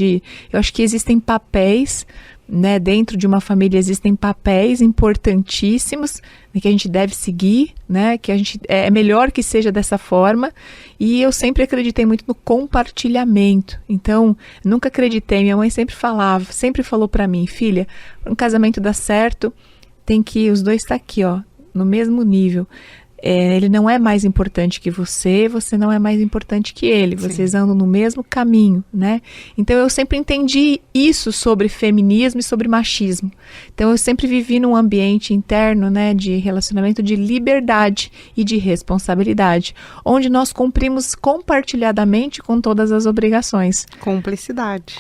eu acho que existem papéis, né? Dentro de uma família existem papéis importantíssimos, né, que a gente deve seguir, né? Que é melhor que seja dessa forma. E eu sempre acreditei muito no compartilhamento. Então, nunca acreditei. Minha mãe sempre falou para mim, filha, para um casamento dar certo, tem que os dois estar aqui, ó, no mesmo nível. Ele não é mais importante que você não é mais importante que ele. Sim. Vocês andam no mesmo caminho, né? Então, eu sempre entendi isso sobre feminismo e sobre machismo. Então, eu sempre vivi num ambiente interno, né, de relacionamento de liberdade e de responsabilidade, onde nós cumprimos compartilhadamente com todas as obrigações. Cumplicidade.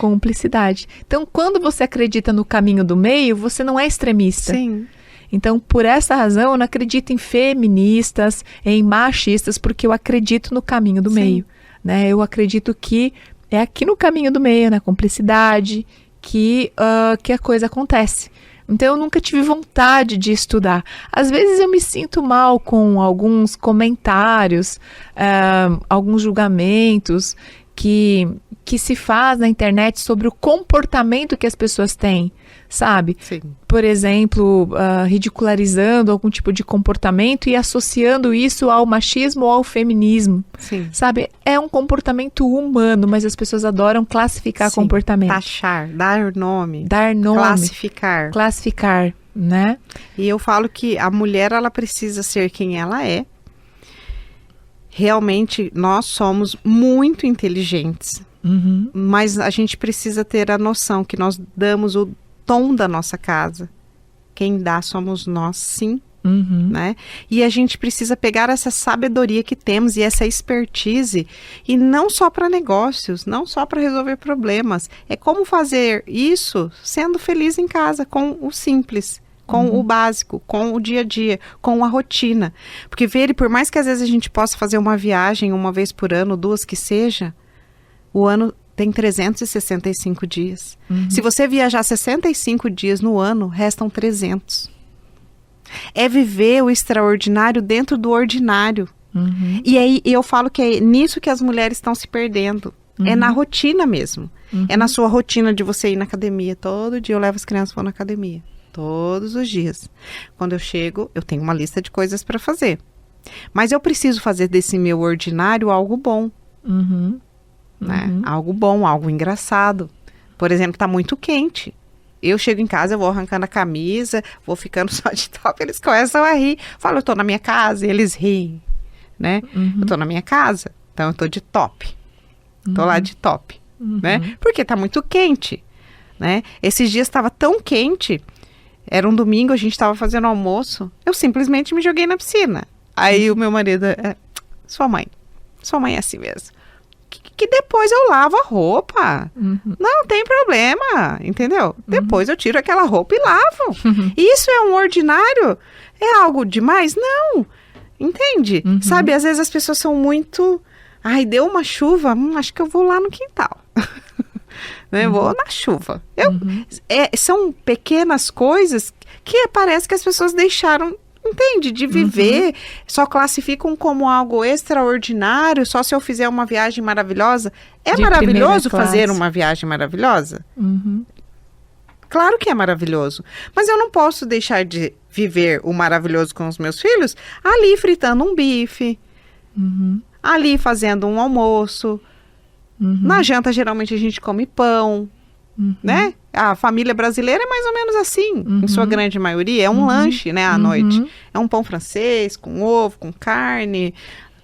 Então, quando você acredita no caminho do meio, você não é extremista. Sim. Então, por essa razão, eu não acredito em feministas, em machistas, porque eu acredito no caminho do meio, né? Eu acredito que é aqui no caminho do meio, na cumplicidade, que a coisa acontece. Então, eu nunca tive vontade de estudar. Às vezes, eu me sinto mal com alguns comentários, alguns julgamentos que se faz na internet sobre o comportamento que as pessoas têm, sabe? Sim. Por exemplo, ridicularizando algum tipo de comportamento e associando isso ao machismo ou ao feminismo. Sim. Sabe? É um comportamento humano, mas as pessoas adoram classificar comportamento. Taxar, dar nome. Classificar, né? E eu falo que a mulher, ela precisa ser quem ela é. Realmente, nós somos muito inteligentes. Uhum. Mas a gente precisa ter a noção que nós damos o tom da nossa casa. Quem dá somos nós, sim. Uhum. Né? E a gente precisa pegar essa sabedoria que temos e essa expertise, e não só para negócios, não só para resolver problemas. É como fazer isso sendo feliz em casa, com o simples, com o básico, com o dia a dia, com a rotina. Porque por mais que às vezes a gente possa fazer uma viagem uma vez por ano, 2 que seja, o ano tem 365 dias. Uhum. Se você viajar 65 dias no ano, restam 300. É viver o extraordinário dentro do ordinário. Uhum. E aí eu falo que é nisso que as mulheres estão se perdendo. Uhum. É na rotina mesmo. Uhum. É na sua rotina de você ir na academia. Todo dia eu levo as crianças para na academia. Todos os dias. Quando eu chego, eu tenho uma lista de coisas para fazer. Mas eu preciso fazer desse meu ordinário algo bom. Uhum. Né? Algo bom, algo engraçado. Por exemplo, tá muito quente. Eu chego em casa, eu vou arrancando a camisa, vou ficando só de top, eles começam a rir. Falo, eu tô na minha casa, e eles riem, né? Eu tô na minha casa, então eu tô de top. Tô lá de top, né? Porque tá muito quente, né? Esses dias estava tão quente, era um domingo, a gente tava fazendo almoço, eu simplesmente me joguei na piscina. Aí o meu marido, sua mãe é assim mesmo. Que depois eu lavo a roupa. Não tem problema, entendeu? Depois eu tiro aquela roupa e lavo. Isso é um ordinário? É algo demais? Não. Entende? Sabe, às vezes as pessoas são muito... Ai, deu uma chuva, acho que eu vou lá no quintal. Né? Vou na chuva. São pequenas coisas que parece que as pessoas deixaram... Entende? De viver, só classificam como algo extraordinário, só se eu fizer uma viagem maravilhosa. É de maravilhoso fazer uma viagem maravilhosa? Claro que é maravilhoso. Mas eu não posso deixar de viver o maravilhoso com os meus filhos ali fritando um bife, ali fazendo um almoço. Na janta, geralmente, a gente come pão, né? A família brasileira é mais ou menos assim, em sua grande maioria. É um lanche, né, à noite. É um pão francês, com ovo, com carne.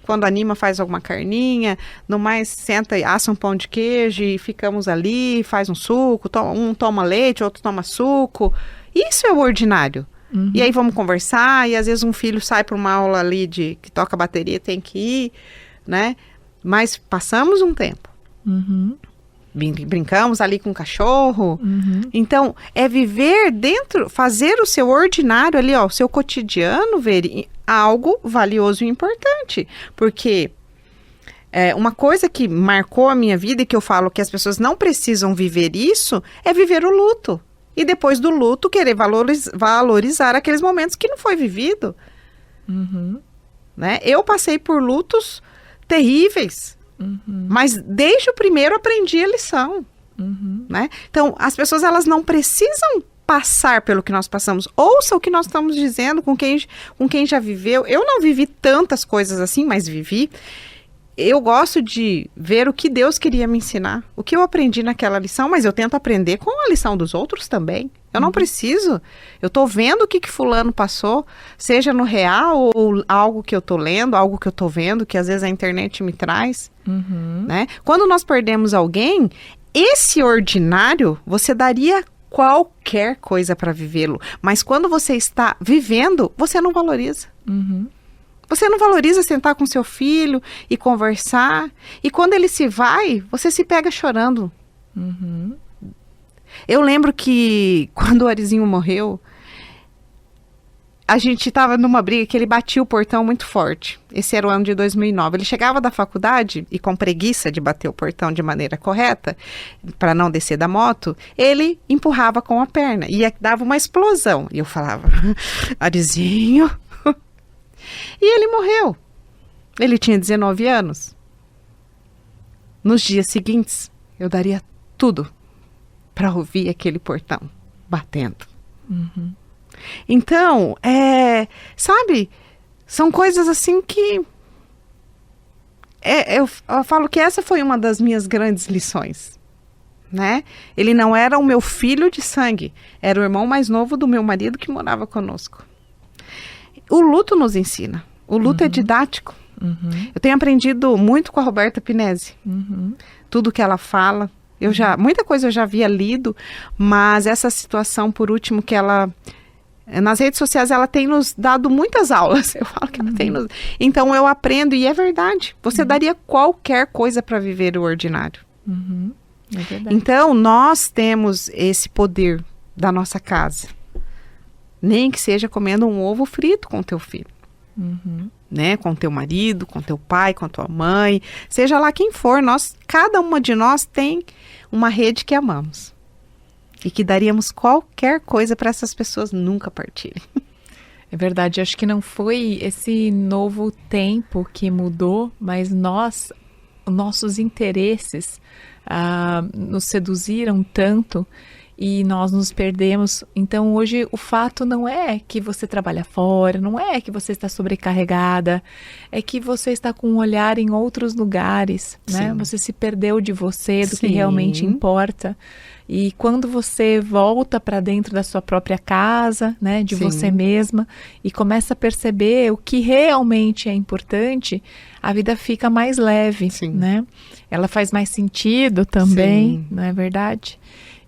Quando anima, faz alguma carninha. No mais, senta e assa um pão de queijo e ficamos ali, faz um suco. Um toma leite, outro toma suco. Isso é o ordinário. E aí vamos conversar, e às vezes um filho sai para uma aula ali que toca bateria, tem que ir, né? Mas passamos um tempo. Brincamos ali com o cachorro. Então, é viver dentro, fazer o seu ordinário ali, ó, o seu cotidiano, ver algo valioso e importante. Porque uma coisa que marcou a minha vida e que eu falo que as pessoas não precisam viver isso, é viver o luto. E depois do luto, querer valorizar aqueles momentos que não foi vivido. Né? Eu passei por lutos terríveis, mas desde o primeiro aprendi a lição. Né? Então, as pessoas, elas não precisam passar pelo que nós passamos. Ouça o que nós estamos dizendo com quem já viveu. Eu não vivi tantas coisas assim, mas vivi. Eu gosto de ver o que Deus queria me ensinar, o que eu aprendi naquela lição, mas eu tento aprender com a lição dos outros também. Eu não preciso. Eu estou vendo o que fulano passou, seja no real ou algo que eu estou lendo, algo que eu estou vendo, que às vezes a internet me traz. Né? Quando nós perdemos alguém, esse ordinário, você daria qualquer coisa para vivê-lo. Mas quando você está vivendo, você não valoriza. Você não valoriza sentar com seu filho e conversar. E quando ele se vai, você se pega chorando. Eu lembro que quando o Arizinho morreu, a gente estava numa briga que ele batia o portão muito forte. Esse era o ano de 2009. Ele chegava da faculdade e com preguiça de bater o portão de maneira correta, para não descer da moto, ele empurrava com a perna e dava uma explosão. E eu falava, Arizinho... E ele morreu. Ele tinha 19 anos. Nos dias seguintes, eu daria tudo para ouvir aquele portão batendo. Então, sabe, são coisas assim que... eu falo que essa foi uma das minhas grandes lições. Né? Ele não era o meu filho de sangue, era o irmão mais novo do meu marido que morava conosco. O luto nos ensina. O luto é didático. Eu tenho aprendido muito com a Roberta Pinesi. Tudo que ela fala. Muita coisa eu já havia lido, mas essa situação, por último, que ela... Nas redes sociais, ela tem nos dado muitas aulas. Eu falo que ela tem nos... Então, eu aprendo e é verdade. Você daria qualquer coisa para viver o ordinário. É verdade. Então, nós temos esse poder da nossa casa. Nem que seja comendo um ovo frito com teu filho. Né? Com teu marido, com teu pai, com tua mãe. Seja lá quem for, cada uma de nós tem uma rede que amamos. E que daríamos qualquer coisa para essas pessoas nunca partirem. É verdade, acho que não foi esse novo tempo que mudou, mas nossos interesses nos seduziram tanto e nós nos perdemos. Então hoje o fato não é que você trabalha fora, não é que você está sobrecarregada, é que você está com um olhar em outros lugares, né? Você se perdeu de você, do que realmente importa. E quando você volta para dentro da sua própria casa, né, de você mesma, e começa a perceber o que realmente é importante, a vida fica mais leve, né? Ela faz mais sentido também, não é verdade?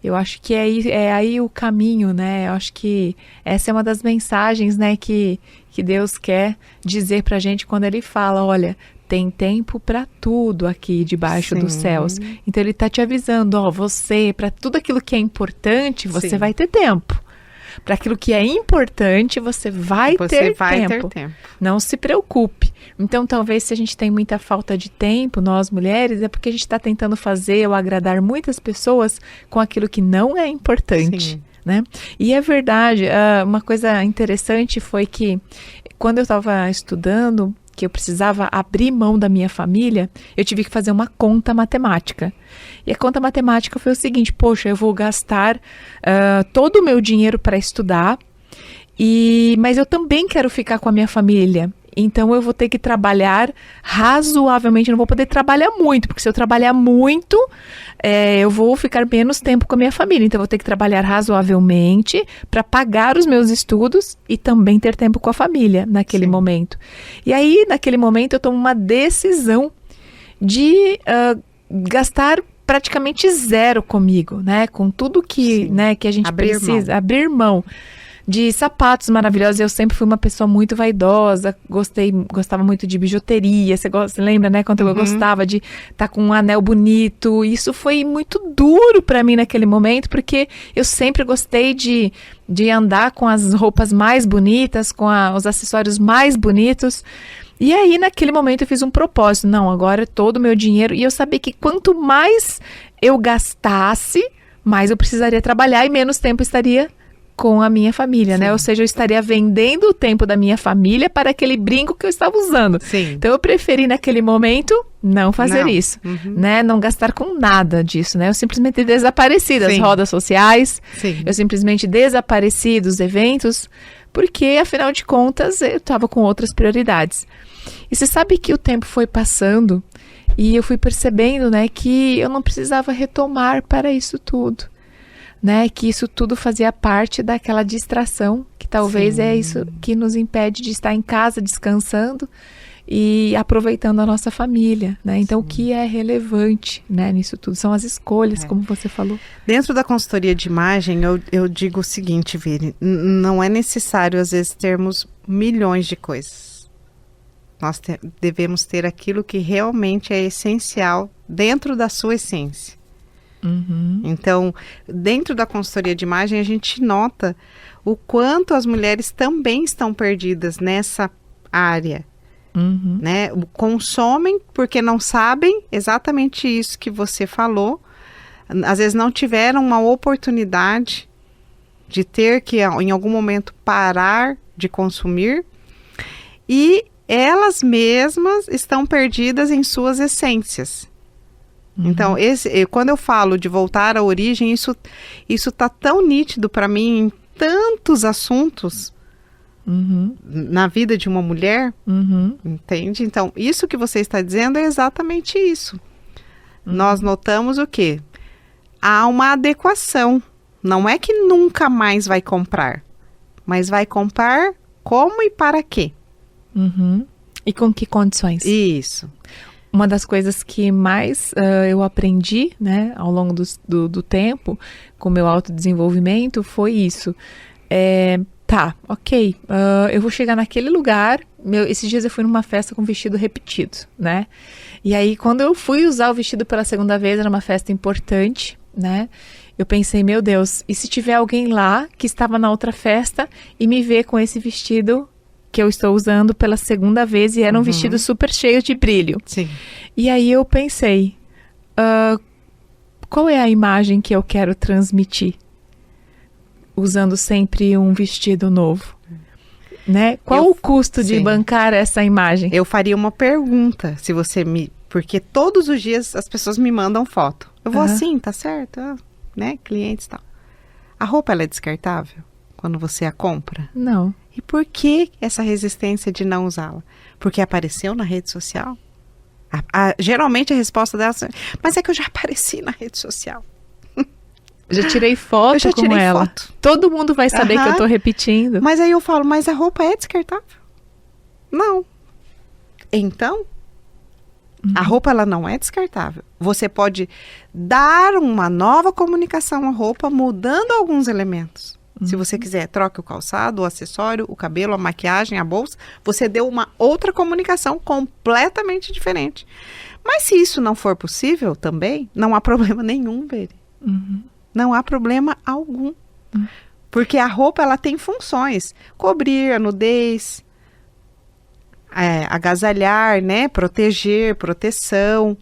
Eu acho que é aí o caminho, né? Eu acho que essa é uma das mensagens, né, que Deus quer dizer pra gente quando Ele fala, olha, tem tempo para tudo aqui debaixo dos céus. Então Ele está te avisando, você, para tudo aquilo que é importante, você vai ter tempo. Para aquilo que é importante, você vai ter tempo. Não se preocupe. Então, talvez se a gente tem muita falta de tempo, nós mulheres, é porque a gente está tentando fazer ou agradar muitas pessoas com aquilo que não é importante. Né? E é verdade, uma coisa interessante foi que quando eu estava estudando, que eu precisava abrir mão da minha família, eu tive que fazer uma conta matemática. E a conta matemática foi o seguinte, poxa, eu vou gastar todo o meu dinheiro para estudar, mas eu também quero ficar com a minha família. Então eu vou ter que trabalhar razoavelmente, não vou poder trabalhar muito, porque se eu trabalhar muito, eu vou ficar menos tempo com a minha família. Então eu vou ter que trabalhar razoavelmente para pagar os meus estudos e também ter tempo com a família naquele momento. E aí, naquele momento, eu tomo uma decisão de gastar praticamente zero comigo, né? Com tudo que a gente precisa, abrir mão. De sapatos maravilhosos, eu sempre fui uma pessoa muito vaidosa, gostava muito de bijuteria, você lembra, né, quando eu gostava de estar com um anel bonito, isso foi muito duro para mim naquele momento, porque eu sempre gostei de andar com as roupas mais bonitas, com os acessórios mais bonitos, e aí naquele momento eu fiz um propósito, não, agora todo o meu dinheiro, e eu sabia que quanto mais eu gastasse, mais eu precisaria trabalhar e menos tempo estaria com a minha família, né? Ou seja, eu estaria vendendo o tempo da minha família para aquele brinco que eu estava usando. Sim. Então, eu preferi, naquele momento, não fazer isso, né? Não gastar com nada disso, né? Eu simplesmente desapareci das rodas sociais, eu simplesmente desapareci dos eventos, porque, afinal de contas, eu estava com outras prioridades. E você sabe que o tempo foi passando e eu fui percebendo, né, que eu não precisava retomar para isso tudo. Né, que isso tudo fazia parte daquela distração, que talvez é isso que nos impede de estar em casa descansando e aproveitando a nossa família, né? Então, o que é relevante, né, nisso tudo são as escolhas, como você falou. Dentro da consultoria de imagem, eu digo o seguinte, Vire, não é necessário, às vezes, termos milhões de coisas. Nós devemos ter aquilo que realmente é essencial dentro da sua essência. Então, dentro da consultoria de imagem, a gente nota o quanto as mulheres também estão perdidas nessa área, né? Consomem porque não sabem exatamente isso que você falou, às vezes não tiveram uma oportunidade de ter que, em algum momento, parar de consumir, e elas mesmas estão perdidas em suas essências. Então, quando eu falo de voltar à origem, isso está tão nítido para mim em tantos assuntos na vida de uma mulher, entende? Então, isso que você está dizendo é exatamente isso. Nós notamos o quê? Há uma adequação. Não é que nunca mais vai comprar, mas vai comprar como e para quê? E com que condições? Isso. Uma das coisas que mais eu aprendi, né, ao longo do tempo, com o meu autodesenvolvimento, foi isso. Eu vou chegar naquele lugar. Esses dias eu fui numa festa com vestido repetido, né? E aí, quando eu fui usar o vestido pela segunda vez, era uma festa importante, né? Eu pensei, meu Deus, e se tiver alguém lá que estava na outra festa e me vê com esse vestido que eu estou usando pela segunda vez, e era um vestido super cheio de brilho. Sim. E aí eu pensei, qual é a imagem que eu quero transmitir? Usando sempre um vestido novo. Né? Qual o custo de bancar essa imagem? Eu faria uma pergunta, se você porque todos os dias as pessoas me mandam foto. Eu vou assim, tá certo? Né? Clientes e tal. A roupa, ela é descartável quando você a compra? Não. E por que essa resistência de não usá-la? Porque apareceu na rede social? Geralmente a resposta dela é, mas é que eu já apareci na rede social. Já tirei foto com ela. Foto. Todo mundo vai saber que eu tô repetindo. Mas aí eu falo, mas a roupa é descartável? Não. Então, a roupa, ela não é descartável. Você pode dar uma nova comunicação à roupa mudando alguns elementos. Se você quiser, troque o calçado, o acessório, o cabelo, a maquiagem, a bolsa. Você deu uma outra comunicação completamente diferente. Mas se isso não for possível também, não há problema nenhum, Beri. Não há problema algum. Porque a roupa, ela tem funções. Cobrir a nudez, agasalhar, né? Proteger, proteção.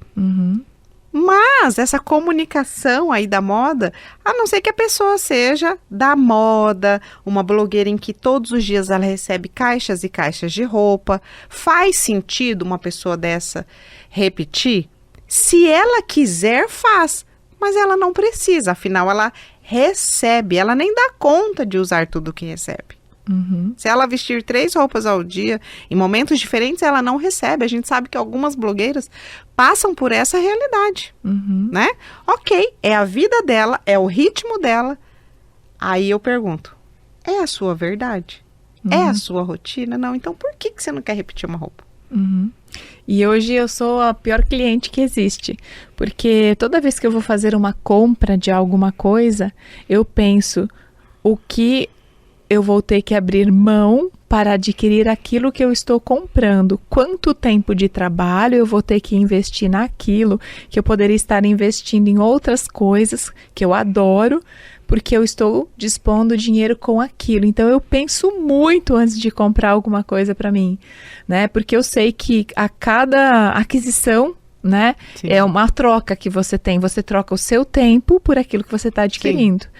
Mas essa comunicação aí da moda, a não ser que a pessoa seja da moda, uma blogueira em que todos os dias ela recebe caixas e caixas de roupa, faz sentido uma pessoa dessa repetir? Se ela quiser, faz, mas ela não precisa, afinal ela recebe, ela nem dá conta de usar tudo que recebe. Se ela vestir 3 roupas ao dia, em momentos diferentes, ela não recebe. A gente sabe que algumas blogueiras passam por essa realidade, né? Ok, é a vida dela, é o ritmo dela. Aí eu pergunto, é a sua verdade? É a sua rotina? Não, então por que você não quer repetir uma roupa? E hoje eu sou a pior cliente que existe, porque toda vez que eu vou fazer uma compra de alguma coisa, eu penso, o que eu vou ter que abrir mão para adquirir aquilo que eu estou comprando? Quanto tempo de trabalho eu vou ter que investir naquilo que eu poderia estar investindo em outras coisas que eu adoro, porque eu estou dispondo dinheiro com aquilo. Então eu penso muito antes de comprar alguma coisa para mim, né? Porque eu sei que a cada aquisição né? Sim. É uma troca que você tem. Você troca o seu tempo por aquilo que você está adquirindo. Sim.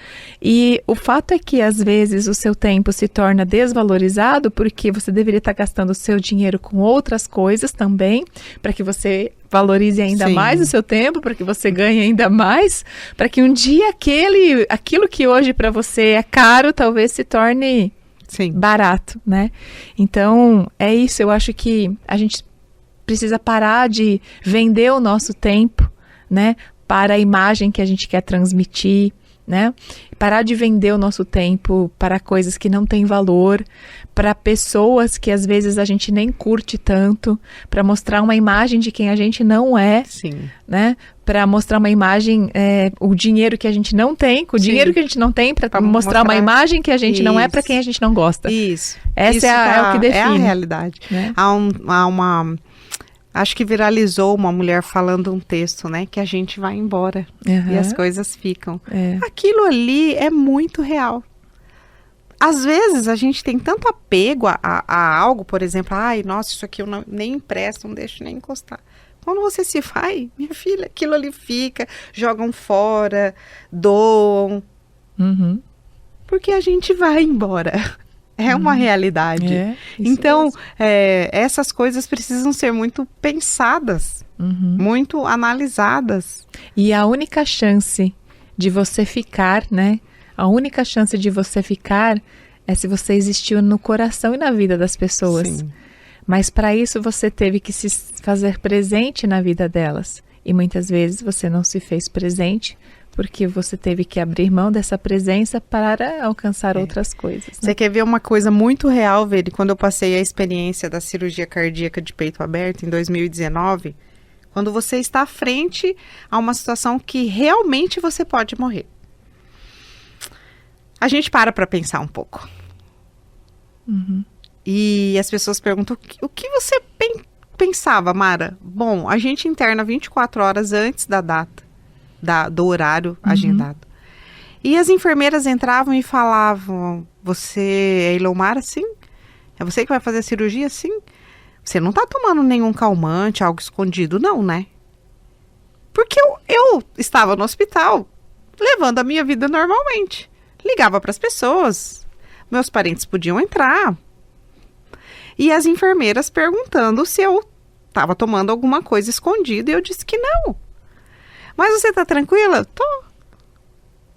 E o fato é que, às vezes, o seu tempo se torna desvalorizado porque você deveria estar gastando o seu dinheiro com outras coisas também, para que você valorize ainda mais o seu tempo, para que você ganhe ainda mais, para que um dia aquilo que hoje para você é caro, talvez se torne barato, né? Então, é isso. Eu acho que a gente precisa parar de vender o nosso tempo, né, para a imagem que a gente quer transmitir, né? Parar de vender o nosso tempo para coisas que não têm valor, para pessoas que às vezes a gente nem curte tanto, para mostrar uma imagem de quem a gente não é, né? Para mostrar uma imagem, o dinheiro que a gente não tem, com o dinheiro que a gente não tem, para mostrar uma imagem que a gente não é para quem a gente não gosta. Isso. Essa é o que define. É a realidade. Né? Acho que viralizou uma mulher falando um texto, né? Que a gente vai embora e as coisas ficam. Aquilo ali é muito real. Às vezes a gente tem tanto apego a algo, por exemplo, ai, nossa, isso aqui eu nem empresto, não deixo nem encostar. Quando você se vai, minha filha, aquilo ali fica, jogam fora, doam. Porque a gente vai embora. É uma realidade. Então, essas coisas precisam ser muito pensadas, muito analisadas. E a única chance de você ficar, né? A única chance de você ficar é se você existiu no coração e na vida das pessoas. Sim. Mas para isso você teve que se fazer presente na vida delas. E muitas vezes você não se fez presente porque você teve que abrir mão dessa presença para alcançar outras coisas. Né? Você quer ver uma coisa muito real, Veri? Quando eu passei a experiência da cirurgia cardíaca de peito aberto em 2019, quando você está à frente a uma situação que realmente você pode morrer. A gente para pensar um pouco. E as pessoas perguntam, o que você pensava, Mara? Bom, a gente interna 24 horas antes da data. Do horário agendado. E as enfermeiras entravam e falavam, você é Ilomara? Sim. É você que vai fazer a cirurgia? Sim. Você não tá tomando nenhum calmante, algo escondido, não, né? Porque eu estava no hospital, levando a minha vida normalmente. Ligava para as pessoas, meus parentes podiam entrar. E as enfermeiras perguntando se eu estava tomando alguma coisa escondida, e eu disse que não. Mas você tá tranquila? Tô.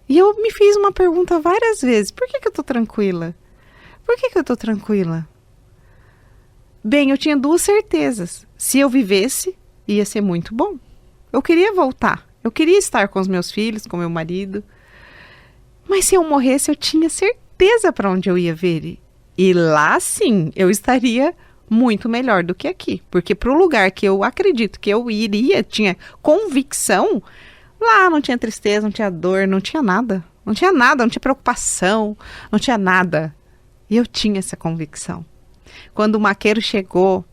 E eu me fiz uma pergunta várias vezes. Por que eu tô tranquila? Por que eu tô tranquila? Bem, eu tinha duas certezas. Se eu vivesse, ia ser muito bom. Eu queria voltar. Eu queria estar com os meus filhos, com meu marido. Mas se eu morresse, eu tinha certeza para onde eu ia ver. E lá, sim, eu estaria muito melhor do que aqui. Porque para o lugar que eu acredito que eu iria, tinha convicção, lá não tinha tristeza, não tinha dor, não tinha nada. Não tinha nada, não tinha preocupação, não tinha nada. E eu tinha essa convicção. Quando o maqueiro chegou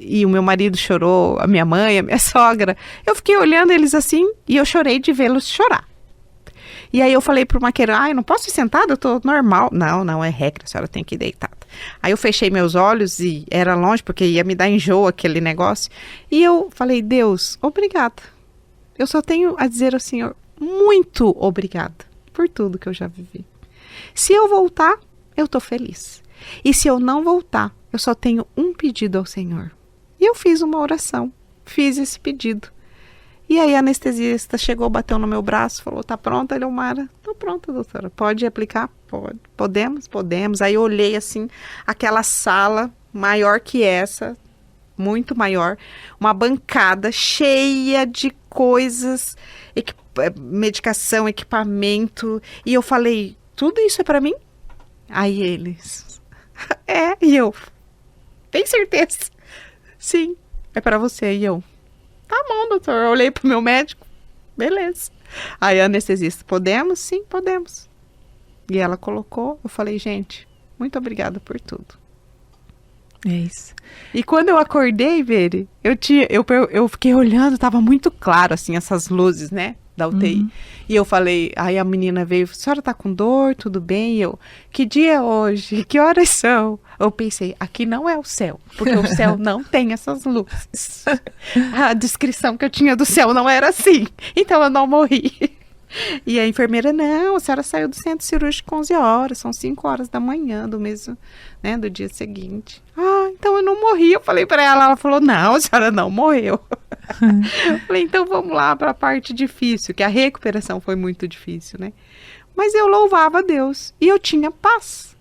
e o meu marido chorou, a minha mãe, a minha sogra, eu fiquei olhando eles assim e eu chorei de vê-los chorar. E aí eu falei pro maqueiro, eu não posso ir sentada, eu tô normal. Não, é regra, a senhora tem que ir deitada. Aí eu fechei meus olhos e era longe, porque ia me dar enjoo aquele negócio. E eu falei, Deus, obrigada. Eu só tenho a dizer ao Senhor, muito obrigada por tudo que eu já vivi. Se eu voltar, eu tô feliz. E se eu não voltar, eu só tenho um pedido ao Senhor. E eu fiz uma oração, fiz esse pedido. E aí a anestesista chegou, bateu no meu braço, falou, tá pronta, Ilomara? Tô pronta, doutora. Pode aplicar? Pode. Podemos. Aí eu olhei assim, aquela sala maior que essa, muito maior, uma bancada cheia de coisas, medicação, equipamento. E eu falei, tudo isso é pra mim? Aí eles, e eu, tem certeza? Sim, é pra você. E eu, tá bom, doutor. Eu olhei pro meu médico. Beleza. Aí a anestesista, podemos? Sim, podemos. E ela colocou. Eu falei, gente, muito obrigada por tudo. É isso. E quando eu acordei, Veri, eu fiquei olhando, tava muito claro, assim, essas luzes, né, da UTI. Uhum. E eu falei, aí a menina veio, a senhora tá com dor, tudo bem? E eu, que dia é hoje? Que horas são? Eu pensei, aqui não é o céu, porque o céu não tem essas luzes. A descrição que eu tinha do céu não era assim, então eu não morri. E a enfermeira, não, a senhora saiu do centro cirúrgico 11 horas, são 5 horas da manhã do mesmo, né, do dia seguinte. Ah, então eu não morri. Eu falei para ela falou, não, a senhora não morreu. Eu falei, então vamos lá para a parte difícil, que a recuperação foi muito difícil, né? Mas eu louvava a Deus e eu tinha paz.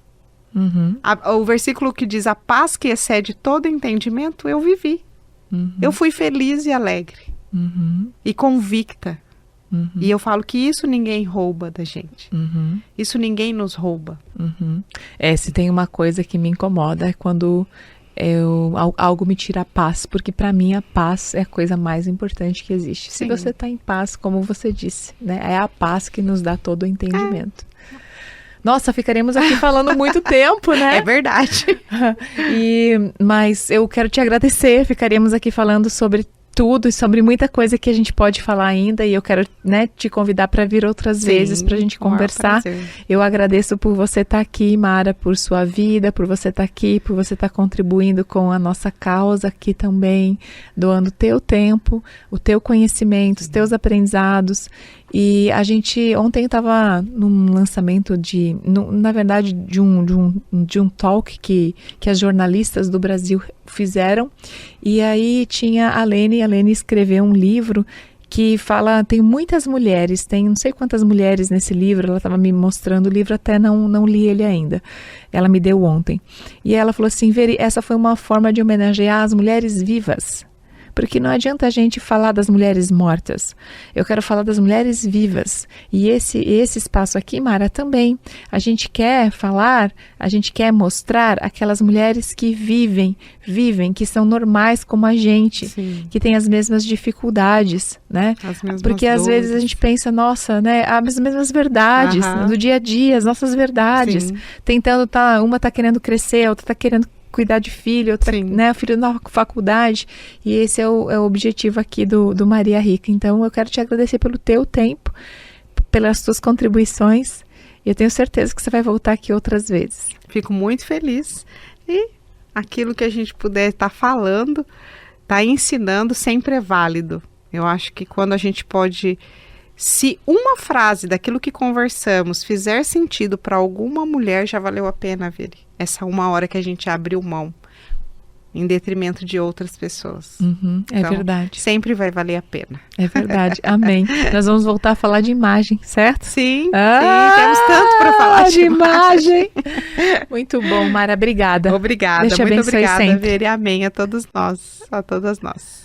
Uhum. O versículo que diz, a paz que excede todo entendimento, eu vivi. Uhum. Eu fui feliz e alegre. Uhum. E convicta. Uhum. E eu falo que isso ninguém rouba da gente. Uhum. Isso ninguém nos rouba. Uhum. Se tem uma coisa que me incomoda é quando algo me tira a paz, porque para mim a paz é a coisa mais importante que existe. Sim. Se você está em paz, como você disse, né, é a paz que nos dá todo o entendimento. Nossa, ficaremos aqui falando muito tempo, né? É verdade. Mas eu quero te agradecer, ficaríamos aqui falando sobre tudo e sobre muita coisa que a gente pode falar ainda, e eu quero, né, te convidar para vir outras vezes para a gente conversar. Eu agradeço por você estar aqui, Mara, por sua vida, por você estar aqui, por você estar contribuindo com a nossa causa aqui também, doando o teu tempo, o teu conhecimento, os teus aprendizados. E a gente, ontem estava num lançamento na verdade, de um talk que as jornalistas do Brasil fizeram, e aí tinha a Lene escreveu um livro que fala, tem muitas mulheres, tem não sei quantas mulheres nesse livro, ela estava me mostrando o livro, até não li ele ainda, ela me deu ontem, e ela falou assim, Veri, essa foi uma forma de homenagear as mulheres vivas, porque não adianta a gente falar das mulheres mortas. Eu quero falar das mulheres vivas. E esse espaço aqui, Mara, também. A gente quer falar, a gente quer mostrar aquelas mulheres que vivem, que são normais como a gente, sim, que têm as mesmas dificuldades, né? Porque às vezes a gente pensa, nossa, né, as mesmas verdades, no dia a dia, as nossas verdades. Sim. Tentando, uma tá querendo crescer, a outra tá querendo cuidar de filho, outra, né, filho na faculdade, e esse é o objetivo aqui do Maria Rica. Então eu quero te agradecer pelo teu tempo, pelas tuas contribuições, e eu tenho certeza que você vai voltar aqui outras vezes. Fico muito feliz, e aquilo que a gente puder estar falando, estar ensinando, sempre é válido. Eu acho que quando a gente pode, se uma frase daquilo que conversamos fizer sentido para alguma mulher, já valeu a pena, Veri. Essa 1 hora que a gente abriu mão, em detrimento de outras pessoas. É então, verdade. Sempre vai valer a pena. É verdade, amém. Nós vamos voltar a falar de imagem, certo? Sim, temos tanto para falar de imagem. Muito bom, Mara, obrigada. Obrigada, muito obrigada, Veri, amém a todos nós, a todas nós.